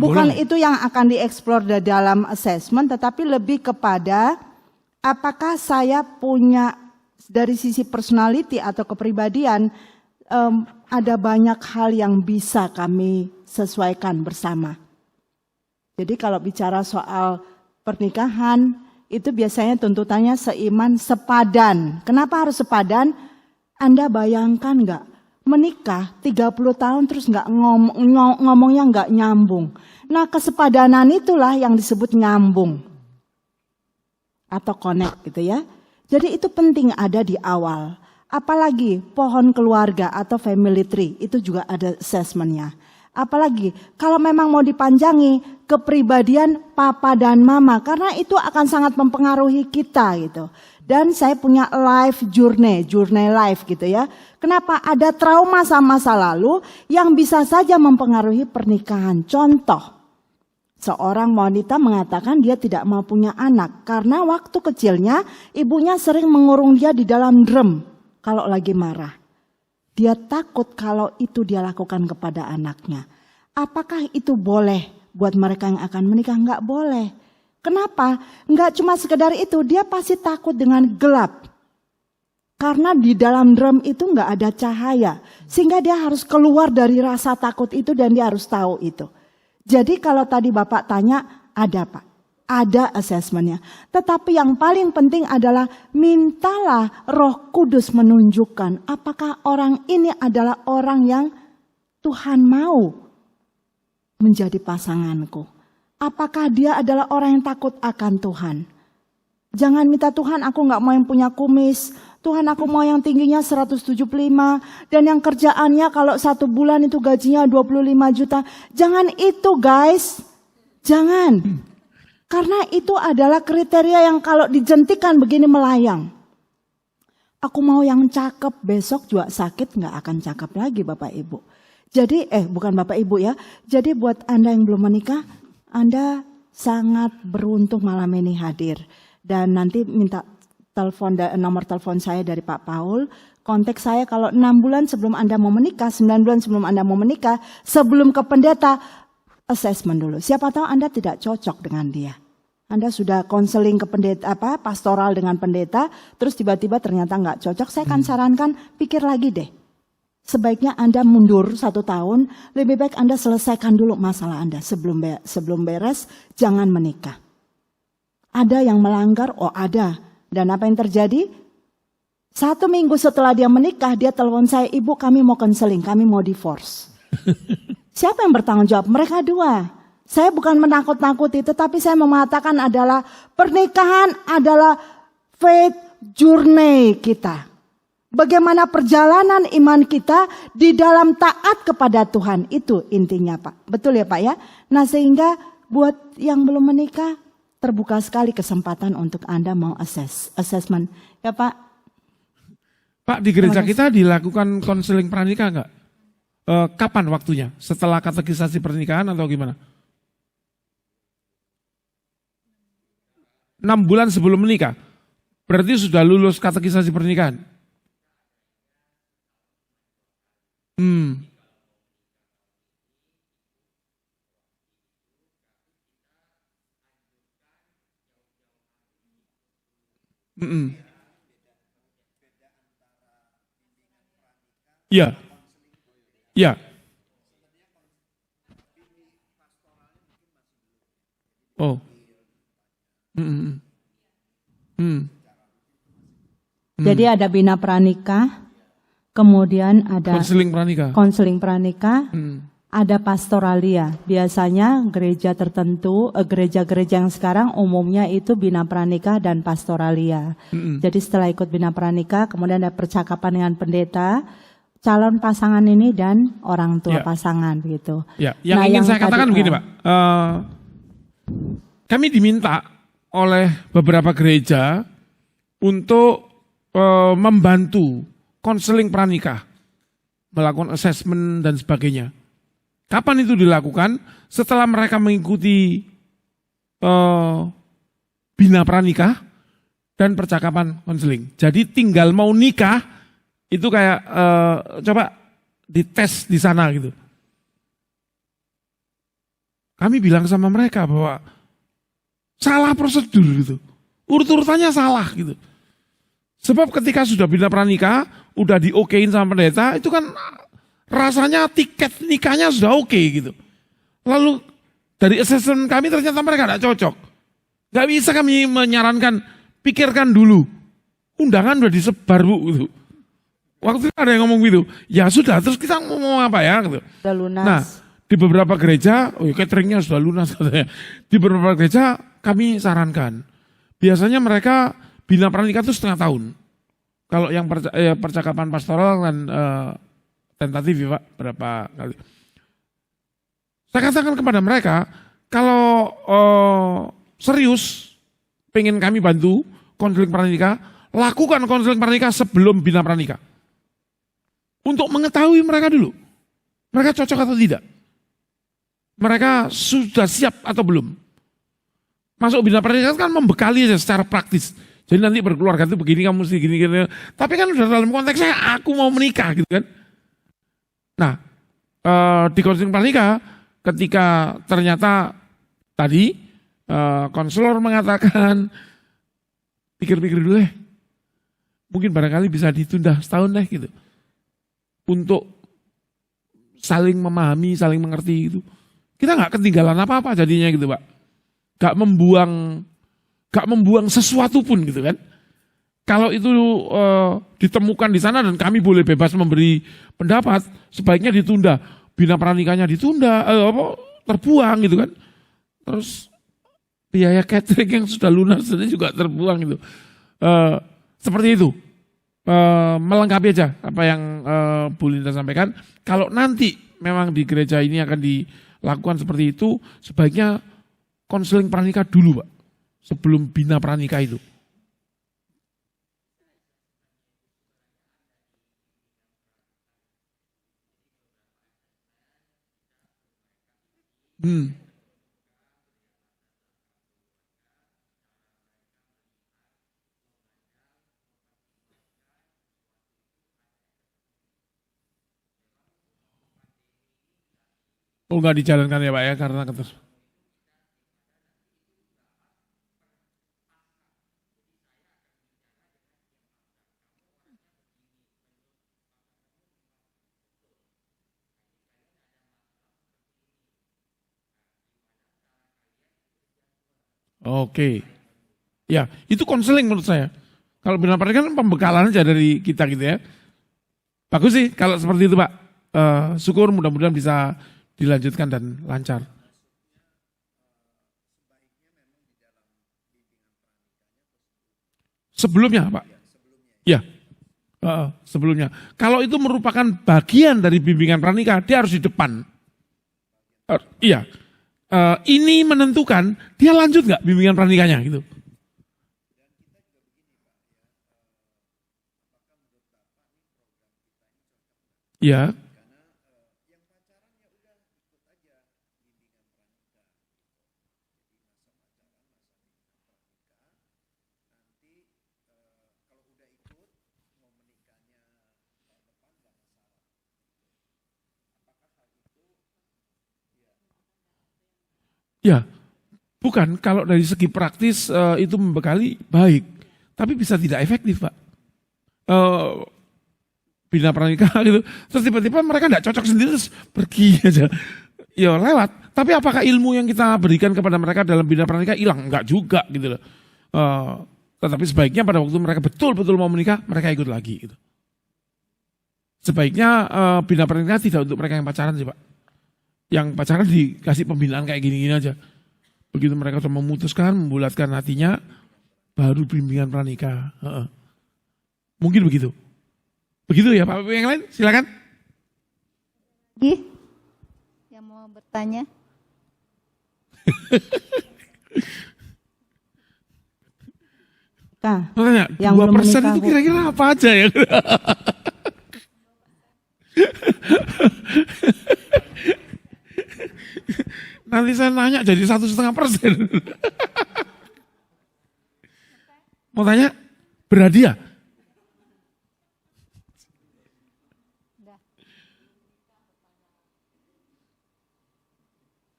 D: bukan itu yang akan dieksplor dalam assessment, tetapi lebih kepada apakah saya punya dari sisi personality atau kepribadian, ada banyak hal yang bisa kami sesuaikan bersama. Jadi kalau bicara soal pernikahan, itu biasanya tuntutannya seiman, sepadan. Kenapa harus sepadan? Anda bayangkan nggak? Menikah 30 tahun terus nggak ngomongnya nggak nyambung. Nah kesepadanan itulah yang disebut nyambung. Atau connect gitu ya. Jadi itu penting ada di awal. Apalagi pohon keluarga atau family tree itu juga ada assessmentnya. Apalagi kalau memang mau dipanjangi kepribadian papa dan mama, karena itu akan sangat mempengaruhi kita gitu. Dan saya punya life journey life gitu ya. Kenapa? Ada trauma sama masa lalu yang bisa saja mempengaruhi pernikahan. Contoh, seorang wanita mengatakan dia tidak mau punya anak karena waktu kecilnya ibunya sering mengurung dia di dalam drum kalau lagi marah. Dia takut kalau itu dia lakukan kepada anaknya. Apakah itu boleh buat mereka yang akan menikah? Enggak boleh. Kenapa? Enggak cuma sekedar itu, dia pasti takut dengan gelap. Karena di dalam drum itu enggak ada cahaya. Sehingga dia harus keluar dari rasa takut itu dan dia harus tahu itu. Jadi kalau tadi Bapak tanya, ada Pak. Ada assessmentnya. Tetapi yang paling penting adalah mintalah Roh Kudus menunjukkan apakah orang ini adalah orang yang Tuhan mau menjadi pasanganku. Apakah dia adalah orang yang takut akan Tuhan. Jangan minta Tuhan aku gak mau yang punya kumis. Tuhan aku mau yang tingginya 175. Dan yang kerjaannya kalau 1 bulan itu gajinya 25 juta. Jangan itu guys. Jangan. Karena itu adalah kriteria yang kalau dijentikan begini melayang. Aku mau yang cakep, besok juga sakit nggak akan cakep lagi Bapak Ibu. Jadi, bukan Bapak Ibu ya. Jadi buat Anda yang belum menikah, Anda sangat beruntung malam ini hadir. Dan nanti minta nomor telepon saya dari Pak Paul. Kontak saya kalau 6 bulan sebelum Anda mau menikah, 9 bulan sebelum Anda mau menikah, sebelum ke pendeta, assessment dulu. Siapa tahu Anda tidak cocok dengan dia. Anda sudah konseling ke pendeta, pastoral dengan pendeta, terus tiba-tiba ternyata nggak cocok. Saya akan sarankan, pikir lagi deh. Sebaiknya Anda mundur 1 tahun, lebih baik Anda selesaikan dulu masalah Anda sebelum beres, jangan menikah. Ada yang melanggar, ada. Dan apa yang terjadi? 1 minggu setelah dia menikah, dia telepon saya, Ibu kami mau konseling, kami mau divorce. Siapa yang bertanggung jawab? Mereka 2. Saya bukan menakut-nakuti, tetapi saya mengatakan adalah pernikahan adalah faith journey kita. Bagaimana perjalanan iman kita di dalam taat kepada Tuhan. Itu intinya Pak. Betul ya Pak ya? Nah sehingga buat yang belum menikah, terbuka sekali kesempatan untuk Anda mau assessment. Ya Pak?
C: Pak, di gereja kita dilakukan konseling pranikah enggak? Kapan waktunya? Setelah katekisasi pernikahan atau gimana? 6 bulan sebelum menikah. Berarti sudah lulus katekisasi pernikahan. Iya. Iya. Oh.
B: Jadi ada bina pranikah, kemudian ada konseling pranikah, ada pastoralia. Biasanya gereja tertentu, gereja-gereja yang sekarang umumnya itu bina pranikah dan pastoralia. Jadi setelah ikut bina pranikah, kemudian ada percakapan dengan pendeta, calon pasangan ini dan orang tua pasangan begitu.
C: Ya, yang ingin saya katakan begini Pak, kami diminta oleh beberapa gereja untuk membantu konseling pranikah, melakukan assessment dan sebagainya. Kapan itu dilakukan? Setelah mereka mengikuti bina pranikah dan percakapan konseling. Jadi tinggal mau nikah itu kayak coba dites di sana gitu. Kami bilang sama mereka bahwa salah prosedur gitu. Urut-urutannya salah gitu. Sebab ketika sudah bina pranikah, udah diokein sama pendeta, itu kan rasanya tiket nikahnya sudah oke gitu. Lalu dari assessment kami ternyata mereka tidak cocok. Gak bisa kami menyarankan, pikirkan dulu. Undangan udah disebar Bu gitu. Waktu itu ada yang ngomong gitu, ya sudah terus kita ngomong apa ya gitu.
B: Sudah lunas.
C: Nah di beberapa gereja, cateringnya sudah lunas katanya. Di beberapa gereja kami sarankan, biasanya mereka bina pranikah itu 1/2 tahun. Kalau yang percakapan pastoral dan tentatif ya Pak, berapa kali. Saya katakan kepada mereka, kalau serius pengen kami bantu konseling pranikah, lakukan konseling pranikah sebelum bina pranikah. Untuk mengetahui mereka dulu, mereka cocok atau tidak. Mereka sudah siap atau belum. Masuk bina pranikah kan membekali aja secara praktis. Jadi nanti berkeluarga itu begini, kamu mesti gini. Tapi kan udah dalam konteks saya, aku mau menikah gitu kan. Nah, di konseling pranikah, ketika ternyata tadi konselor mengatakan, pikir-pikir dulu deh. Mungkin barangkali bisa ditunda setahun deh gitu. Untuk saling memahami, saling mengerti itu. Kita nggak ketinggalan apa-apa jadinya gitu Pak. Gak membuang sesuatu pun gitu kan. Kalau itu ditemukan di sana dan kami boleh bebas memberi pendapat, sebaiknya ditunda. Bina pranikahnya ditunda, terbuang gitu kan. Terus biaya catering yang sudah lunas itu juga terbuang gitu. Seperti itu. Melengkapi aja apa yang Bu Linda sampaikan. Kalau nanti memang di gereja ini akan dilakukan seperti itu, sebaiknya konseling pranikah dulu Pak. Sebelum bina pranikah itu. Hmm. Oh, nggak dijalankan ya Pak ya, karena Oke. Ya, itu konseling menurut saya. Kalau bina pernikahan kan pembekalan aja dari kita gitu ya. Bagus sih kalau seperti itu Pak. Syukur mudah-mudahan bisa dilanjutkan dan lancar. Sebelumnya Pak. Ya, sebelumnya. Kalau itu merupakan bagian dari bimbingan pranikah, dia harus di depan. Iya. Ini menentukan dia lanjut nggak bimbingan pranikahnya gitu. Ya. Ya, bukan. Kalau dari segi praktis itu membekali baik, tapi bisa tidak efektif, Pak. Bina pranikah gitu, terus tiba-tiba mereka tidak cocok sendiri terus pergi aja. Ya lewat. Tapi apakah ilmu yang kita berikan kepada mereka dalam bina pranikah hilang? Enggak juga gitu loh. Tetapi sebaiknya pada waktu mereka betul-betul mau menikah, mereka ikut lagi gitu. Sebaiknya bina pernikahan tidak untuk mereka yang pacaran sih Pak. Yang pacaran dikasih pembinaan kayak gini-gini aja. Begitu mereka sudah memutuskan, membulatkan hatinya, baru bimbingan pranikah. Mungkin begitu. Begitu ya Pak. Yang lain silakan.
A: Yang mau bertanya?
C: Makanya,
B: yang
C: 2% itu kira-kira apa aja ya? Nanti saya nanya jadi 1,5%. Mau tanya, berhadiah?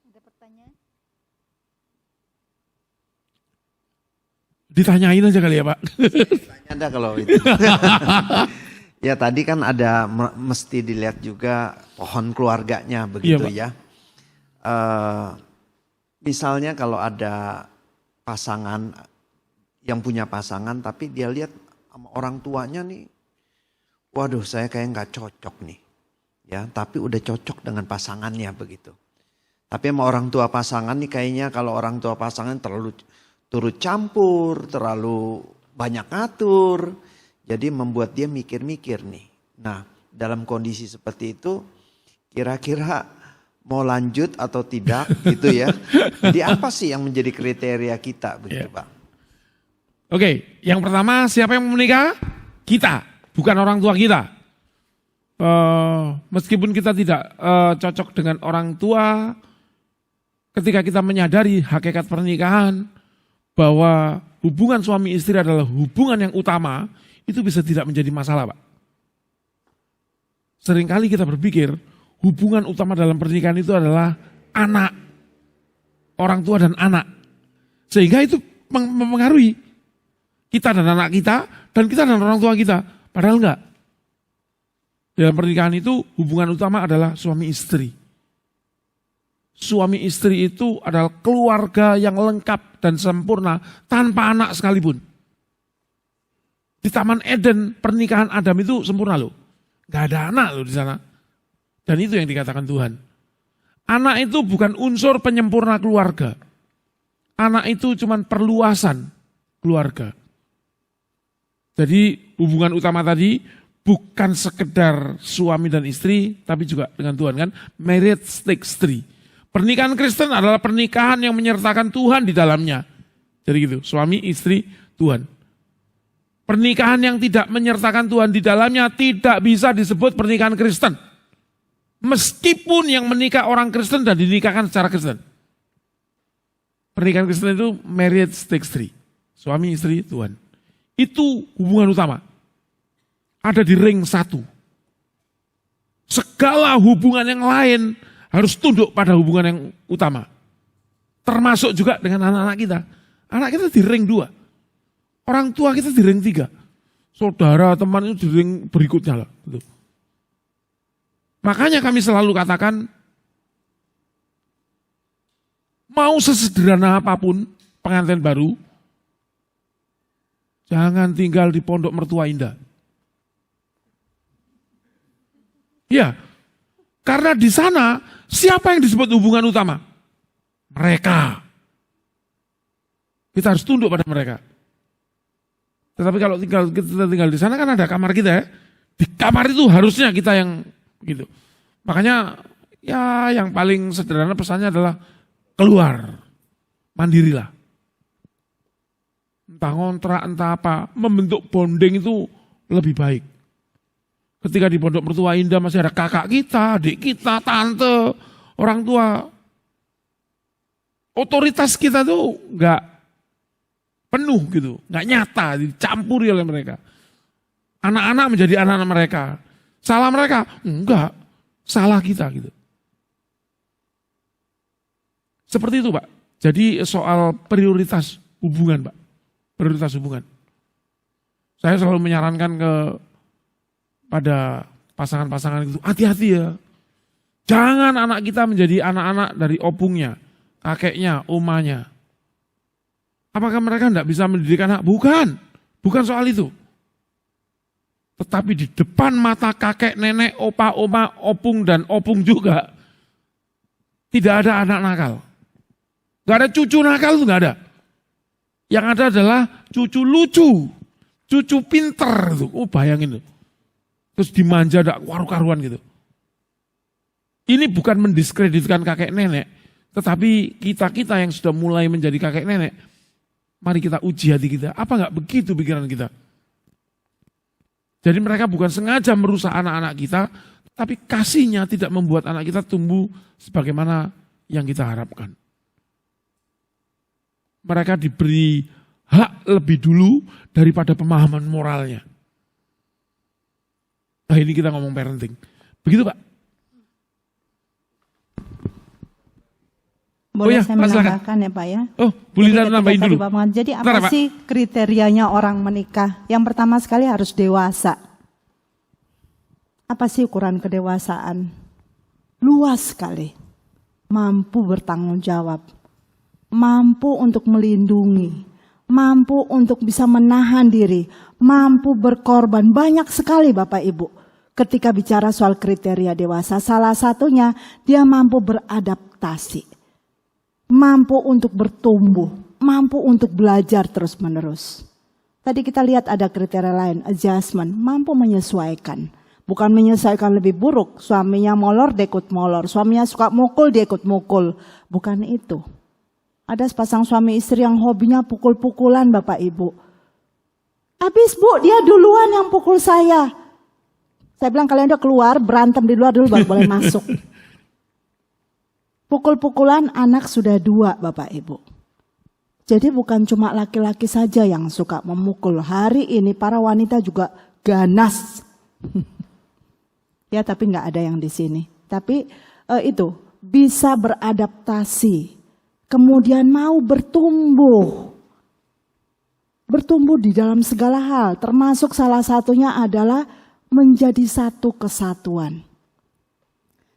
A: Ada pertanyaan?
C: Ditanyain aja kali ya Pak.
E: Ada kalau itu. Ya tadi kan ada mesti dilihat juga pohon keluarganya begitu ya. Misalnya kalau ada pasangan yang punya pasangan tapi dia lihat sama orang tuanya nih, waduh saya kayak nggak cocok nih, ya. Tapi udah cocok dengan pasangannya begitu. Tapi sama orang tua pasangan nih kayaknya kalau orang tua pasangan terlalu turut campur, terlalu banyak ngatur, jadi membuat dia mikir-mikir nih. Nah dalam kondisi seperti itu kira-kira mau lanjut atau tidak gitu ya. Jadi apa sih yang menjadi kriteria kita begitu Pak?
C: Oke, yang pertama siapa yang mau menikah? Kita, bukan orang tua kita. Meskipun kita tidak cocok dengan orang tua, ketika kita menyadari hakikat pernikahan, bahwa hubungan suami istri adalah hubungan yang utama, itu bisa tidak menjadi masalah Pak. Seringkali kita berpikir, hubungan utama dalam pernikahan itu adalah anak, orang tua dan anak. Sehingga itu mempengaruhi kita dan anak kita, dan kita dan orang tua kita. Padahal enggak. Dalam pernikahan itu hubungan utama adalah suami istri. Suami istri itu adalah keluarga yang lengkap dan sempurna tanpa anak sekalipun. Di Taman Eden pernikahan Adam itu sempurna loh. Gak ada anak loh di sana. Dan itu yang dikatakan Tuhan. Anak itu bukan unsur penyempurna keluarga. Anak itu cuma perluasan keluarga. Jadi hubungan utama tadi bukan sekedar suami dan istri, tapi juga dengan Tuhan kan. Marriage takes three. Pernikahan Kristen adalah pernikahan yang menyertakan Tuhan di dalamnya. Jadi gitu, suami, istri, Tuhan. Pernikahan yang tidak menyertakan Tuhan di dalamnya tidak bisa disebut pernikahan Kristen. Meskipun yang menikah orang Kristen dan dinikahkan secara Kristen. Pernikahan Kristen itu marriage takes three. Suami, istri, Tuhan. Itu hubungan utama. Ada di ring satu. Segala hubungan yang lain harus tunduk pada hubungan yang utama. Termasuk juga dengan anak-anak kita. Anak kita di ring 2. Orang tua kita di ring 3. Saudara, teman itu di ring berikutnya lah. Gitu. Makanya kami selalu katakan, mau sesederhana apapun pengantin baru, jangan tinggal di pondok mertua indah. Ya, karena di sana siapa yang disebut hubungan utama? Mereka. Kita harus tunduk pada mereka. Tetapi kalau kita tinggal di sana kan ada kamar kita ya. Di kamar itu harusnya kita yang gitu. Makanya ya yang paling sederhana pesannya adalah keluar. Mandirilah. Entah ngontrak, entah apa. Membentuk bonding itu lebih baik. Ketika di pondok mertua indah masih ada kakak kita, adik kita, tante, orang tua. Otoritas kita tuh enggak penuh gitu, enggak nyata, dicampuri oleh mereka. Anak-anak menjadi anak-anak mereka. Salah mereka? Enggak, salah kita gitu. Seperti itu Pak. Jadi soal prioritas hubungan Pak. Prioritas hubungan. Saya selalu menyarankan pada pasangan-pasangan itu, hati-hati ya. Jangan anak kita menjadi anak-anak dari opungnya, kakeknya, omanya. Apakah mereka tidak bisa mendidik anak? Bukan soal itu. Tetapi di depan mata kakek, nenek, opa, oma, opung, dan opung juga, tidak ada anak nakal. Gak ada cucu nakal itu gak ada. Yang ada adalah cucu lucu, cucu pinter. Oh bayangin tuh. Terus dimanja gak karu-karuan gitu. Ini bukan mendiskreditkan kakek nenek, tetapi kita yang sudah mulai menjadi kakek nenek, mari kita uji hati kita. Apa gak begitu pikiran kita? Jadi mereka bukan sengaja merusak anak-anak kita, tapi kasihnya tidak membuat anak kita tumbuh sebagaimana yang kita harapkan. Mereka diberi hak lebih dulu daripada pemahaman moralnya. Nah ini kita ngomong parenting. Begitu Pak.
B: Boleh
C: ya,
B: saya menambahkan ya Pak ya?
C: Oh, boleh nambahin dulu.
B: Jadi apa sih kriterianya orang menikah? Yang pertama sekali harus dewasa. Apa sih ukuran kedewasaan? Luas sekali. Mampu bertanggung jawab. Mampu untuk melindungi. Mampu untuk bisa menahan diri. Mampu berkorban. Banyak sekali Bapak Ibu. Ketika bicara soal kriteria dewasa, salah satunya dia mampu beradaptasi. Mampu untuk bertumbuh, mampu untuk belajar terus-menerus. Tadi kita lihat ada kriteria lain, adjustment, mampu menyesuaikan. Bukan menyesuaikan lebih buruk, suaminya molor, dia ikut molor. Suaminya suka mukul, dia ikut mukul. Bukan itu. Ada sepasang suami istri yang hobinya pukul-pukulan Bapak Ibu. Habis Bu, dia duluan yang pukul saya. Saya bilang kalian udah keluar, berantem di luar dulu baru boleh masuk. Pukul-pukulan anak sudah 2 Bapak Ibu. Jadi bukan cuma laki-laki saja yang suka memukul. Hari ini para wanita juga ganas. Ya tapi nggak ada yang di sini. Tapi itu bisa beradaptasi. Kemudian mau bertumbuh. Bertumbuh di dalam segala hal. Termasuk salah satunya adalah menjadi satu kesatuan.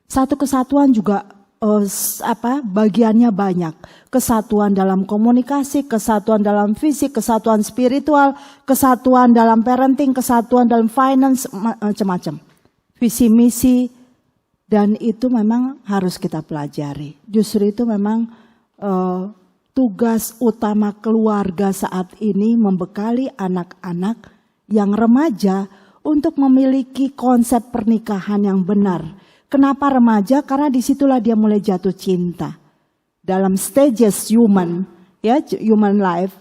B: Satu kesatuan juga bagiannya banyak. Kesatuan dalam komunikasi, kesatuan dalam fisik, kesatuan spiritual, kesatuan dalam parenting, kesatuan dalam finance, macam-macam. Visi misi, dan itu memang harus kita pelajari. Justru itu memang tugas utama keluarga saat ini membekali anak-anak yang remaja untuk memiliki konsep pernikahan yang benar. Kenapa remaja? Karena disitulah dia mulai jatuh cinta. Dalam stages human life,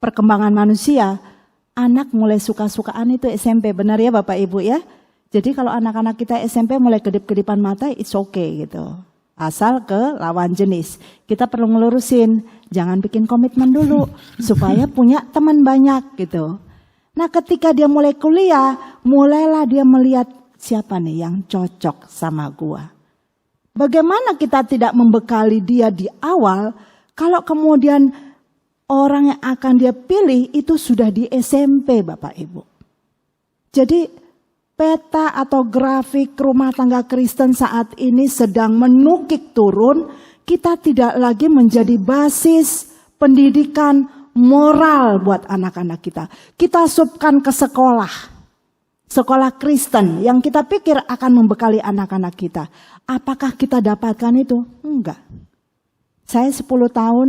B: perkembangan manusia, anak mulai suka-sukaan itu SMP, benar ya Bapak Ibu ya?
D: Jadi kalau anak-anak kita SMP mulai kedip-kedipan mata, it's okay gitu. Asal ke lawan jenis. Kita perlu ngelurusin, jangan bikin komitmen dulu supaya punya teman banyak gitu. Nah ketika dia mulai kuliah, mulailah dia melihat siapa nih yang cocok sama gua. Bagaimana kita tidak membekali dia di awal, kalau kemudian orang yang akan dia pilih itu sudah di SMP Bapak Ibu. Jadi peta atau grafik rumah tangga Kristen saat ini sedang menukik turun. Kita tidak lagi menjadi basis pendidikan moral buat anak-anak kita. Kita subkan ke sekolah. Sekolah Kristen yang kita pikir akan membekali anak-anak kita. Apakah kita dapatkan itu? Enggak. Saya 10 tahun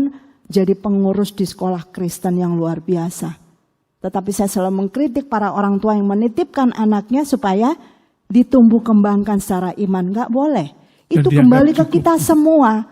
D: jadi pengurus di sekolah Kristen yang luar biasa. Tetapi saya selalu mengkritik para orang tua yang menitipkan anaknya supaya ditumbuh kembangkan secara iman. Enggak boleh. Itu kembali ke kita semua.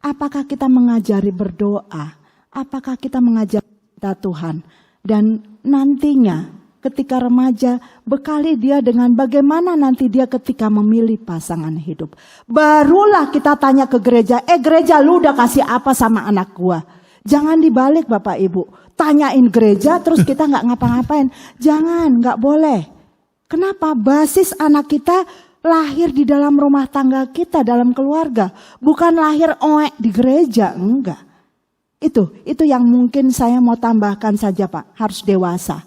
D: Apakah kita mengajari berdoa? Apakah kita mengajari kita Tuhan? Dan nantinya ketika remaja, bekali dia dengan bagaimana nanti dia ketika memilih pasangan hidup. Barulah kita tanya ke gereja, gereja lu udah kasih apa sama anak gua? Jangan dibalik Bapak Ibu. Tanyain gereja terus kita nggak ngapa-ngapain. Jangan, nggak boleh. Kenapa? Basis anak kita lahir di dalam rumah tangga kita, dalam keluarga. Bukan lahir di gereja, enggak. Itu yang mungkin saya mau tambahkan saja Pak, harus dewasa.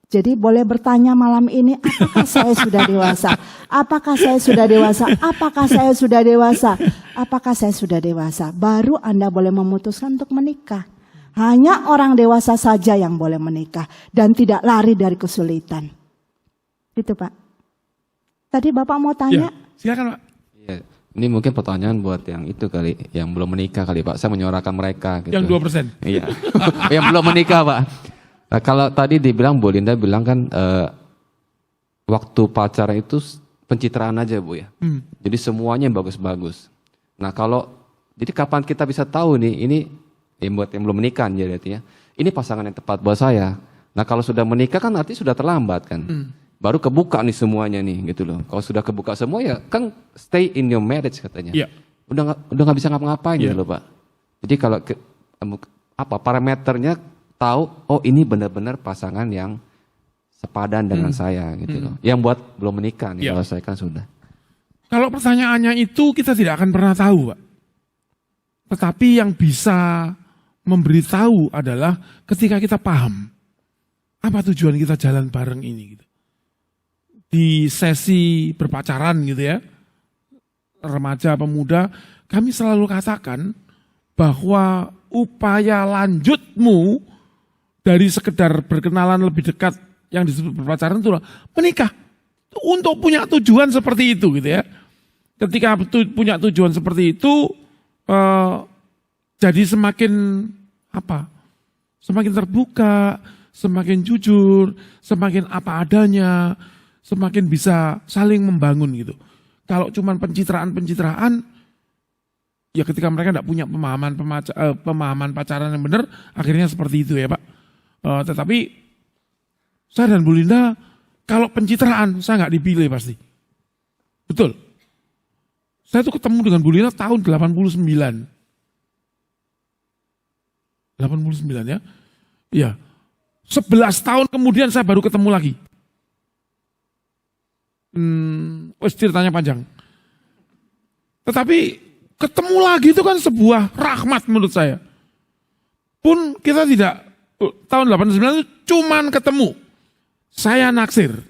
D: Jadi boleh bertanya malam ini, apakah saya sudah dewasa? Apakah saya sudah dewasa? Apakah saya sudah dewasa? Apakah saya sudah dewasa? Baru Anda boleh memutuskan untuk menikah. Hanya orang dewasa saja yang boleh menikah dan tidak lari dari kesulitan. Itu Pak. Tadi Bapak mau tanya?
C: Ya, silakan Pak.
F: Ya, ini mungkin pertanyaan buat yang itu kali, yang belum menikah kali Pak. Saya menyuarakan mereka. Gitu.
C: Yang 2%.
F: Iya, yang belum menikah Pak. Nah, kalau tadi dibilang Bu Linda bilang kan waktu pacaran itu pencitraan aja Bu ya. Jadi semuanya yang bagus-bagus. Nah jadi kapan kita bisa tahu nih ini buat yang belum menikah jadi artinya ini pasangan yang tepat buat saya. Nah kalau sudah menikah kan artinya sudah terlambat kan. Baru kebuka nih semuanya nih gitu loh. Kalau sudah kebuka semua ya kan stay in your marriage katanya.
C: Yeah.
F: Udah nggak bisa ngapa-ngapain gitu loh Pak. Jadi kalau parameternya tahu ini benar-benar pasangan yang sepadan dengan saya gitu loh. Yang buat belum menikah nih kalau saya kan sudah.
C: Kalau pertanyaannya itu kita tidak akan pernah tahu Pak. Tetapi yang bisa memberitahu adalah ketika kita paham apa tujuan kita jalan bareng ini gitu. Di sesi berpacaran gitu ya, remaja pemuda, kami selalu katakan bahwa upaya lanjutmu dari sekedar berkenalan lebih dekat yang disebut berpacaran itu menikah untuk punya tujuan seperti itu gitu ya. Ketika punya tujuan seperti itu jadi semakin semakin terbuka, semakin jujur, semakin apa adanya, semakin bisa saling membangun gitu. Kalau cuma pencitraan, ya ketika mereka tidak punya pemahaman pacaran yang benar, akhirnya seperti itu ya Pak. Tetapi saya dan Bu Linda, kalau pencitraan saya nggak dipilih pasti. Betul. Saya tuh ketemu dengan Bu Linda tahun 89 ya. Iya. 11 tahun kemudian saya baru ketemu lagi. Ceritanya panjang. Tetapi ketemu lagi itu kan sebuah rahmat menurut saya. Pun kita tidak, tahun 89 itu cuman ketemu. Saya naksir,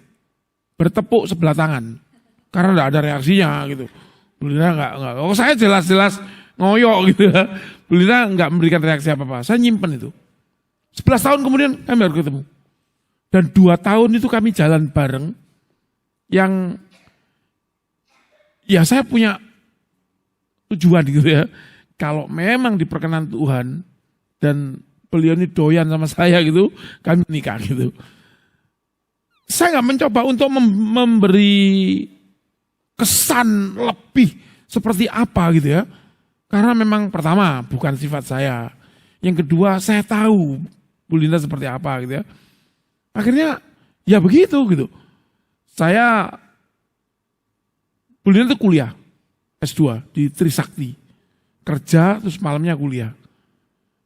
C: bertepuk sebelah tangan. Karena tidak ada reaksinya gitu. Bu Linda enggak. Saya jelas-jelas ngoyok gitu ya. Bu Linda enggak memberikan reaksi apa-apa. Saya nyimpen itu. 11 tahun kemudian kami baru ketemu. Dan 2 tahun itu kami jalan bareng. Yang ya saya punya tujuan gitu ya. Kalau memang diperkenan Tuhan dan beliau ini doyan sama saya gitu, kami nikah gitu. Saya nggak mencoba untuk memberi kesan lebih seperti apa gitu ya. Karena memang pertama bukan sifat saya. Yang kedua saya tahu Bu Linda seperti apa gitu ya. Akhirnya ya begitu gitu. Saya bulan itu kuliah S2 di Trisakti. Kerja terus malamnya kuliah.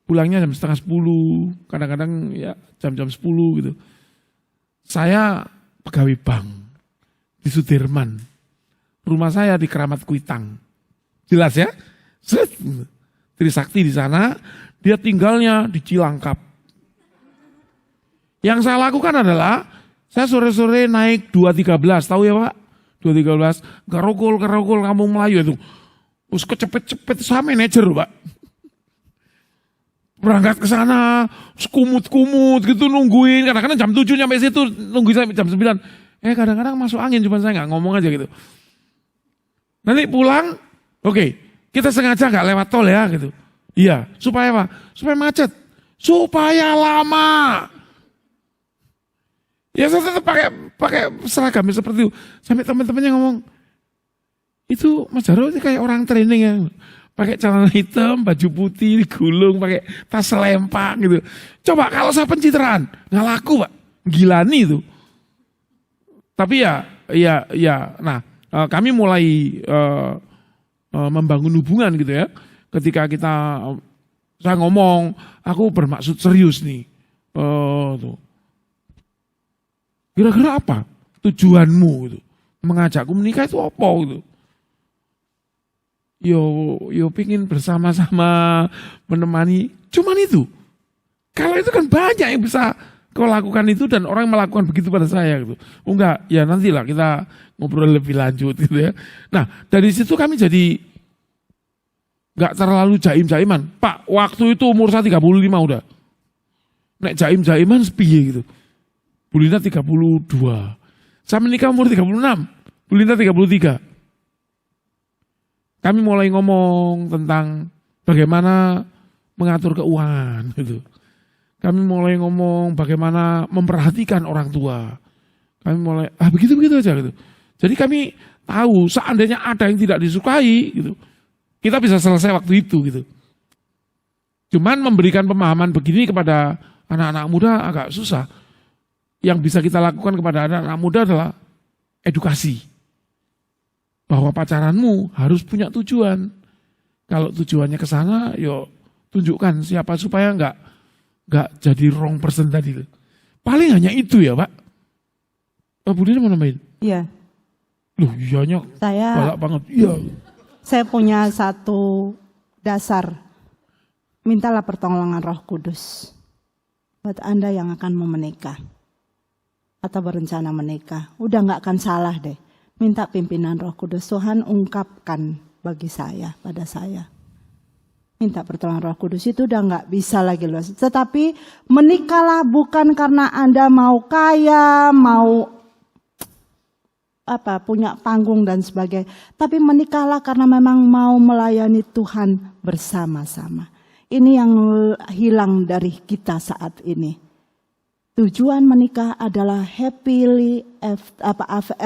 C: Pulangnya jam setengah 10, kadang-kadang ya jam-jam 10 gitu. Saya pegawai bank di Sudirman. Rumah saya di Keramat Kuitang. Jelas ya? Trisakti di sana, dia tinggalnya di Cilangkap. Yang saya lakukan adalah, saya sore-sore naik 213, tahu ya Pak? 213, kerokol Kampung Melayu itu. Terus kecepet-cepet, saya manajer Pak. Berangkat ke sana, kumut-kumut gitu nungguin. Kadang-kadang jam 7 sampai situ, nungguin sampai jam 9. Kadang-kadang masuk angin, cuma saya nggak ngomong aja gitu. Nanti pulang, oke, kita sengaja nggak lewat tol ya gitu. Iya, supaya apa? Supaya macet, supaya lama. Ya saya tetap pakai seragam seperti itu. Sampai teman-temannya ngomong, itu Mas Jaro ini kayak orang training ya. Pakai celana hitam, baju putih, digulung, pakai tas selempang gitu. Coba kalau saya pencitraan, nggak laku Pak, gilani itu. Tapi nah kami mulai membangun hubungan gitu ya. Ketika saya ngomong, aku bermaksud serius nih. Tuh. Kira-kira apa tujuanmu gitu? Mengajakku menikah itu apa gitu? Yo pingin bersama-sama menemani, cuman itu. Kalau itu kan banyak yang bisa kau lakukan itu dan orang melakukan begitu pada saya gitu. Oh enggak, ya nantilah kita ngobrol lebih lanjut gitu ya. Nah dari situ kami jadi enggak terlalu jaim-jaiman. Pak, waktu itu umur saya 35 udah. Nek jaim-jaiman sepiye gitu. Bulina 32. Saya menikah umur 36, Bulina 33. Kami mulai ngomong tentang bagaimana mengatur keuangan gitu. Kami mulai ngomong bagaimana memperhatikan orang tua. Kami mulai begitu-begitu aja gitu. Jadi kami tahu seandainya ada yang tidak disukai gitu, kita bisa selesai waktu itu gitu. Cuman memberikan pemahaman begini kepada anak-anak muda agak susah. Yang bisa kita lakukan kepada anak-anak muda adalah edukasi. Bahwa pacaranmu harus punya tujuan. Kalau tujuannya ke sana, tunjukkan siapa supaya enggak jadi wrong person tadi. Paling hanya itu ya Pak. Pak Budi mau nambahin?
B: Iya.
C: Loh iyanya balak banget. Iya.
B: Saya punya satu dasar. Mintalah pertolongan Roh Kudus. Buat Anda yang akan mau menikah. Atau berencana menikah. Udah gak akan salah deh. Minta pimpinan Roh Kudus, Tuhan ungkapkan bagi saya, pada saya. Minta pertolongan Roh Kudus itu udah gak bisa lagi luas. Tetapi menikahlah bukan karena Anda mau kaya, mau punya panggung dan sebagainya. Tapi menikahlah karena memang mau melayani Tuhan bersama-sama. Ini yang hilang dari kita saat ini. Tujuan menikah adalah happily after.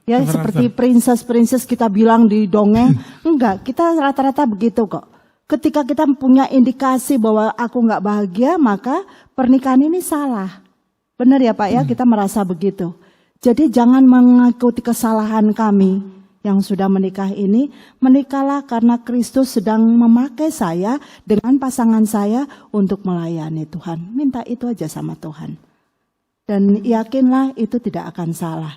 B: Ya seperti princess kita bilang di dongeng. Enggak, kita rata-rata begitu kok. Ketika kita punya indikasi bahwa aku enggak bahagia, maka pernikahan ini salah. Benar ya Pak ya, kita merasa begitu. Jadi jangan mengikuti kesalahan kami yang sudah menikah ini. Menikahlah karena Kristus sedang memakai saya dengan pasangan saya untuk melayani Tuhan. Minta itu aja sama Tuhan. Dan yakinlah itu tidak akan salah.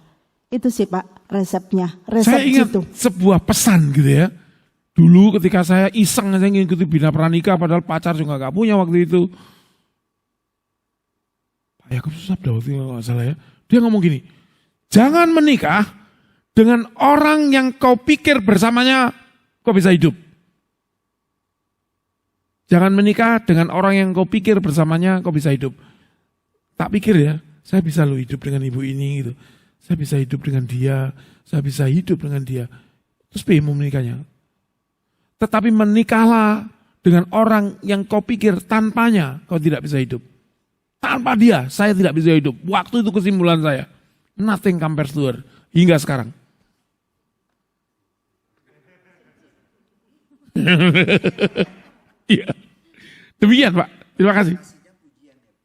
B: Itu sih Pak resepnya.
C: Saya ingat sebuah pesan gitu ya. Dulu ketika saya iseng aja ngikuti Bina Pranika padahal pacar juga gak punya waktu itu. Pak Yakub Sabda waktu itu gak salah ya. Dia ngomong gini, jangan menikah dengan orang yang kau pikir bersamanya kau bisa hidup. Jangan menikah dengan orang yang kau pikir bersamanya kau bisa hidup. Tak pikir ya, saya bisa loh hidup dengan ibu ini gitu. Saya bisa hidup dengan dia, saya bisa hidup dengan dia. Terus mau menikahnya. Tetapi menikahlah dengan orang yang kau pikir tanpanya kau tidak bisa hidup. Tanpa dia saya tidak bisa hidup. Waktu itu kesimpulan saya. Nothing compares to her. Hingga sekarang. Iya. Demikian Pak. Terima kasih.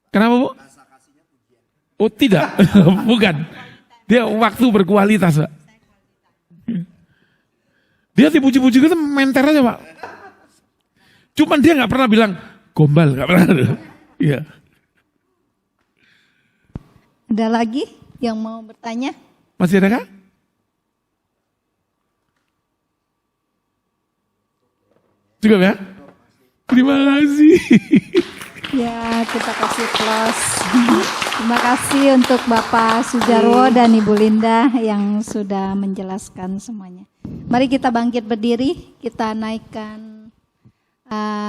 C: Kenapa Bu? Oh tidak. Bukan. Dia waktu berkualitas, Pak. Dia dipuji-puji kita menter aja, Pak. Cuman dia nggak pernah bilang gombal, nggak pernah. Iya.
A: Ada lagi yang mau bertanya?
C: Masih ada kah? Cukup ya? Terima kasih.
A: Ya, kita kasih close. Terima kasih untuk Bapak Sujarwo dan Ibu Linda yang sudah menjelaskan semuanya. Mari kita bangkit berdiri, kita naikkan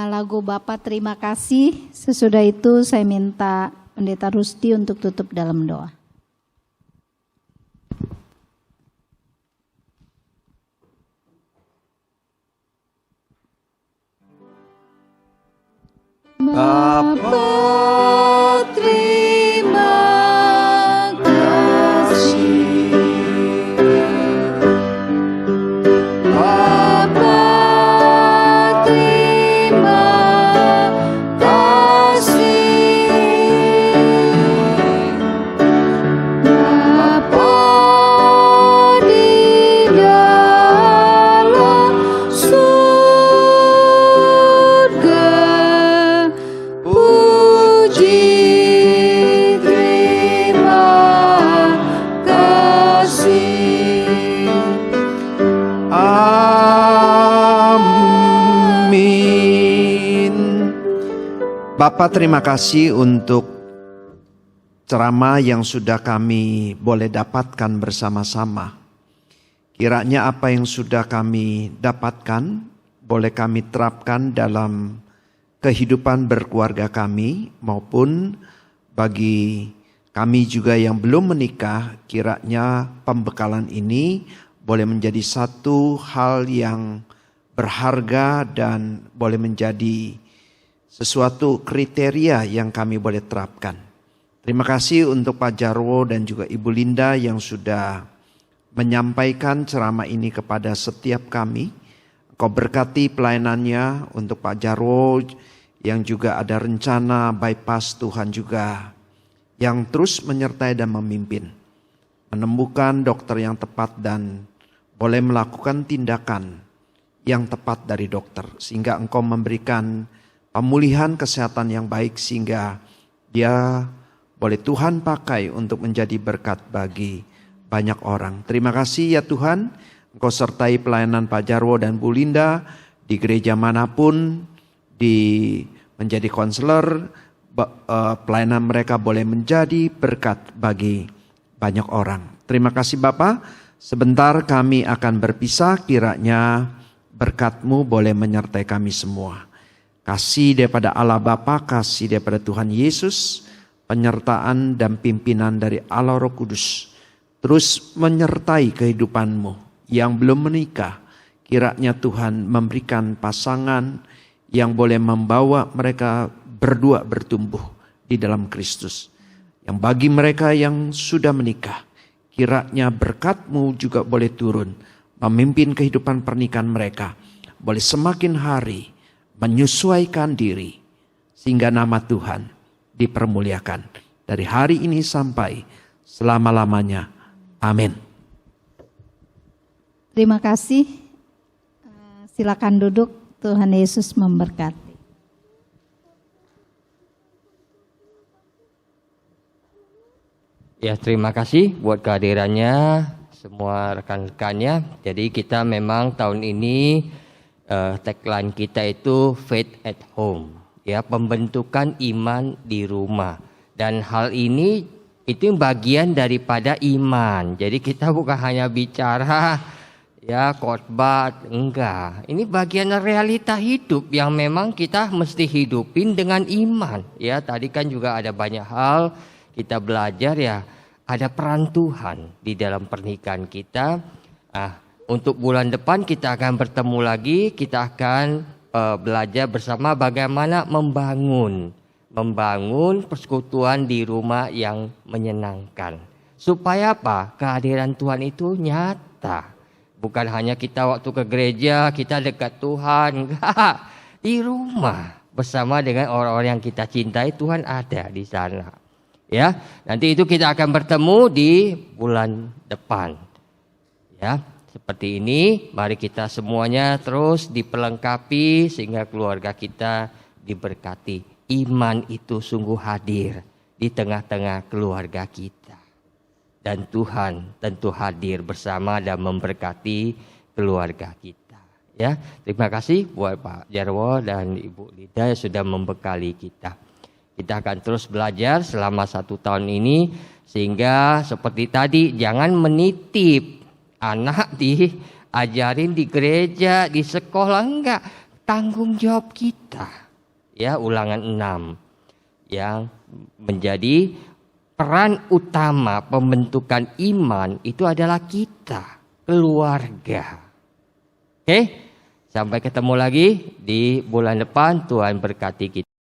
A: lagu Bapak Terima Kasih. Sesudah itu saya minta Pendeta Rusti untuk tutup dalam doa.
E: Bapa terima kasih, Bapa terima kasih, Bapa di dalam surga. Puji terima kasih. Amin. Bapak terima kasih untuk ceramah yang sudah kami boleh dapatkan bersama-sama. Kiranya apa yang sudah kami dapatkan boleh kami terapkan dalam kehidupan berkeluarga kami maupun bagi kami juga yang belum menikah, kiranya pembekalan ini boleh menjadi satu hal yang berharga dan boleh menjadi sesuatu kriteria yang kami boleh terapkan. Terima kasih untuk Pak Jarwo dan juga Ibu Linda yang sudah menyampaikan ceramah ini kepada setiap kami. Kau berkati pelayanannya untuk Pak Jarwo yang juga ada rencana bypass, Tuhan juga yang terus menyertai dan memimpin. Menemukan dokter yang tepat dan boleh melakukan tindakan yang tepat dari dokter. Sehingga engkau memberikan pemulihan kesehatan yang baik sehingga dia boleh Tuhan pakai untuk menjadi berkat bagi banyak orang. Terima kasih ya Tuhan, engkau sertai pelayanan Pak Jarwo dan Bu Linda di gereja manapun, di menjadi konselor, pelayanan mereka boleh menjadi berkat bagi banyak orang. Terima kasih Bapak, sebentar kami akan berpisah, kiranya berkat-Mu boleh menyertai kami semua. Kasih daripada Allah Bapa, kasih daripada Tuhan Yesus, penyertaan dan pimpinan dari Allah Roh Kudus terus menyertai kehidupan-Mu yang belum menikah. Kiranya Tuhan memberikan pasangan yang boleh membawa mereka berdua bertumbuh di dalam Kristus. Yang bagi mereka yang sudah menikah, kiranya berkat-Mu juga boleh turun, memimpin kehidupan pernikahan mereka. Boleh semakin hari menyesuaikan diri, sehingga nama Tuhan dipermuliakan. Dari hari ini sampai selama-lamanya. Amin.
A: Terima kasih. Silakan duduk. Tuhan Yesus memberkati.
G: Ya, terima kasih buat kehadirannya semua rekan-rekannya. Jadi kita memang tahun ini tagline kita itu faith at home, ya, pembentukan iman di rumah. Dan hal ini itu bagian daripada iman. Jadi kita bukan hanya bicara ya khotbah, enggak. Ini bagian realita hidup yang memang kita mesti hidupin dengan iman. Ya, tadi kan juga ada banyak hal kita belajar ya. Ada peran Tuhan di dalam pernikahan kita. Untuk bulan depan kita akan bertemu lagi. Kita akan belajar bersama bagaimana membangun persekutuan di rumah yang menyenangkan. Supaya apa? Kehadiran Tuhan itu nyata. Bukan hanya kita waktu ke gereja, kita dekat Tuhan. Enggak. Di rumah bersama dengan orang-orang yang kita cintai, Tuhan ada di sana. Ya, nanti itu kita akan bertemu di bulan depan. Ya, seperti ini, mari kita semuanya terus diperlengkapi sehingga keluarga kita diberkati. Iman itu sungguh hadir di tengah-tengah keluarga kita. Dan Tuhan tentu hadir bersama dan memberkati keluarga kita. Ya, terima kasih buat Pak Jarwo dan Ibu Lida yang sudah membekali kita. Kita akan terus belajar selama 1 tahun ini sehingga seperti tadi jangan menitip anak diajarin di gereja, di sekolah, enggak. Tanggung jawab kita. Ya, Ulangan 6 yang menjadi peran utama pembentukan iman itu adalah kita, keluarga. Oke, sampai ketemu lagi di bulan depan. Tuhan berkati kita.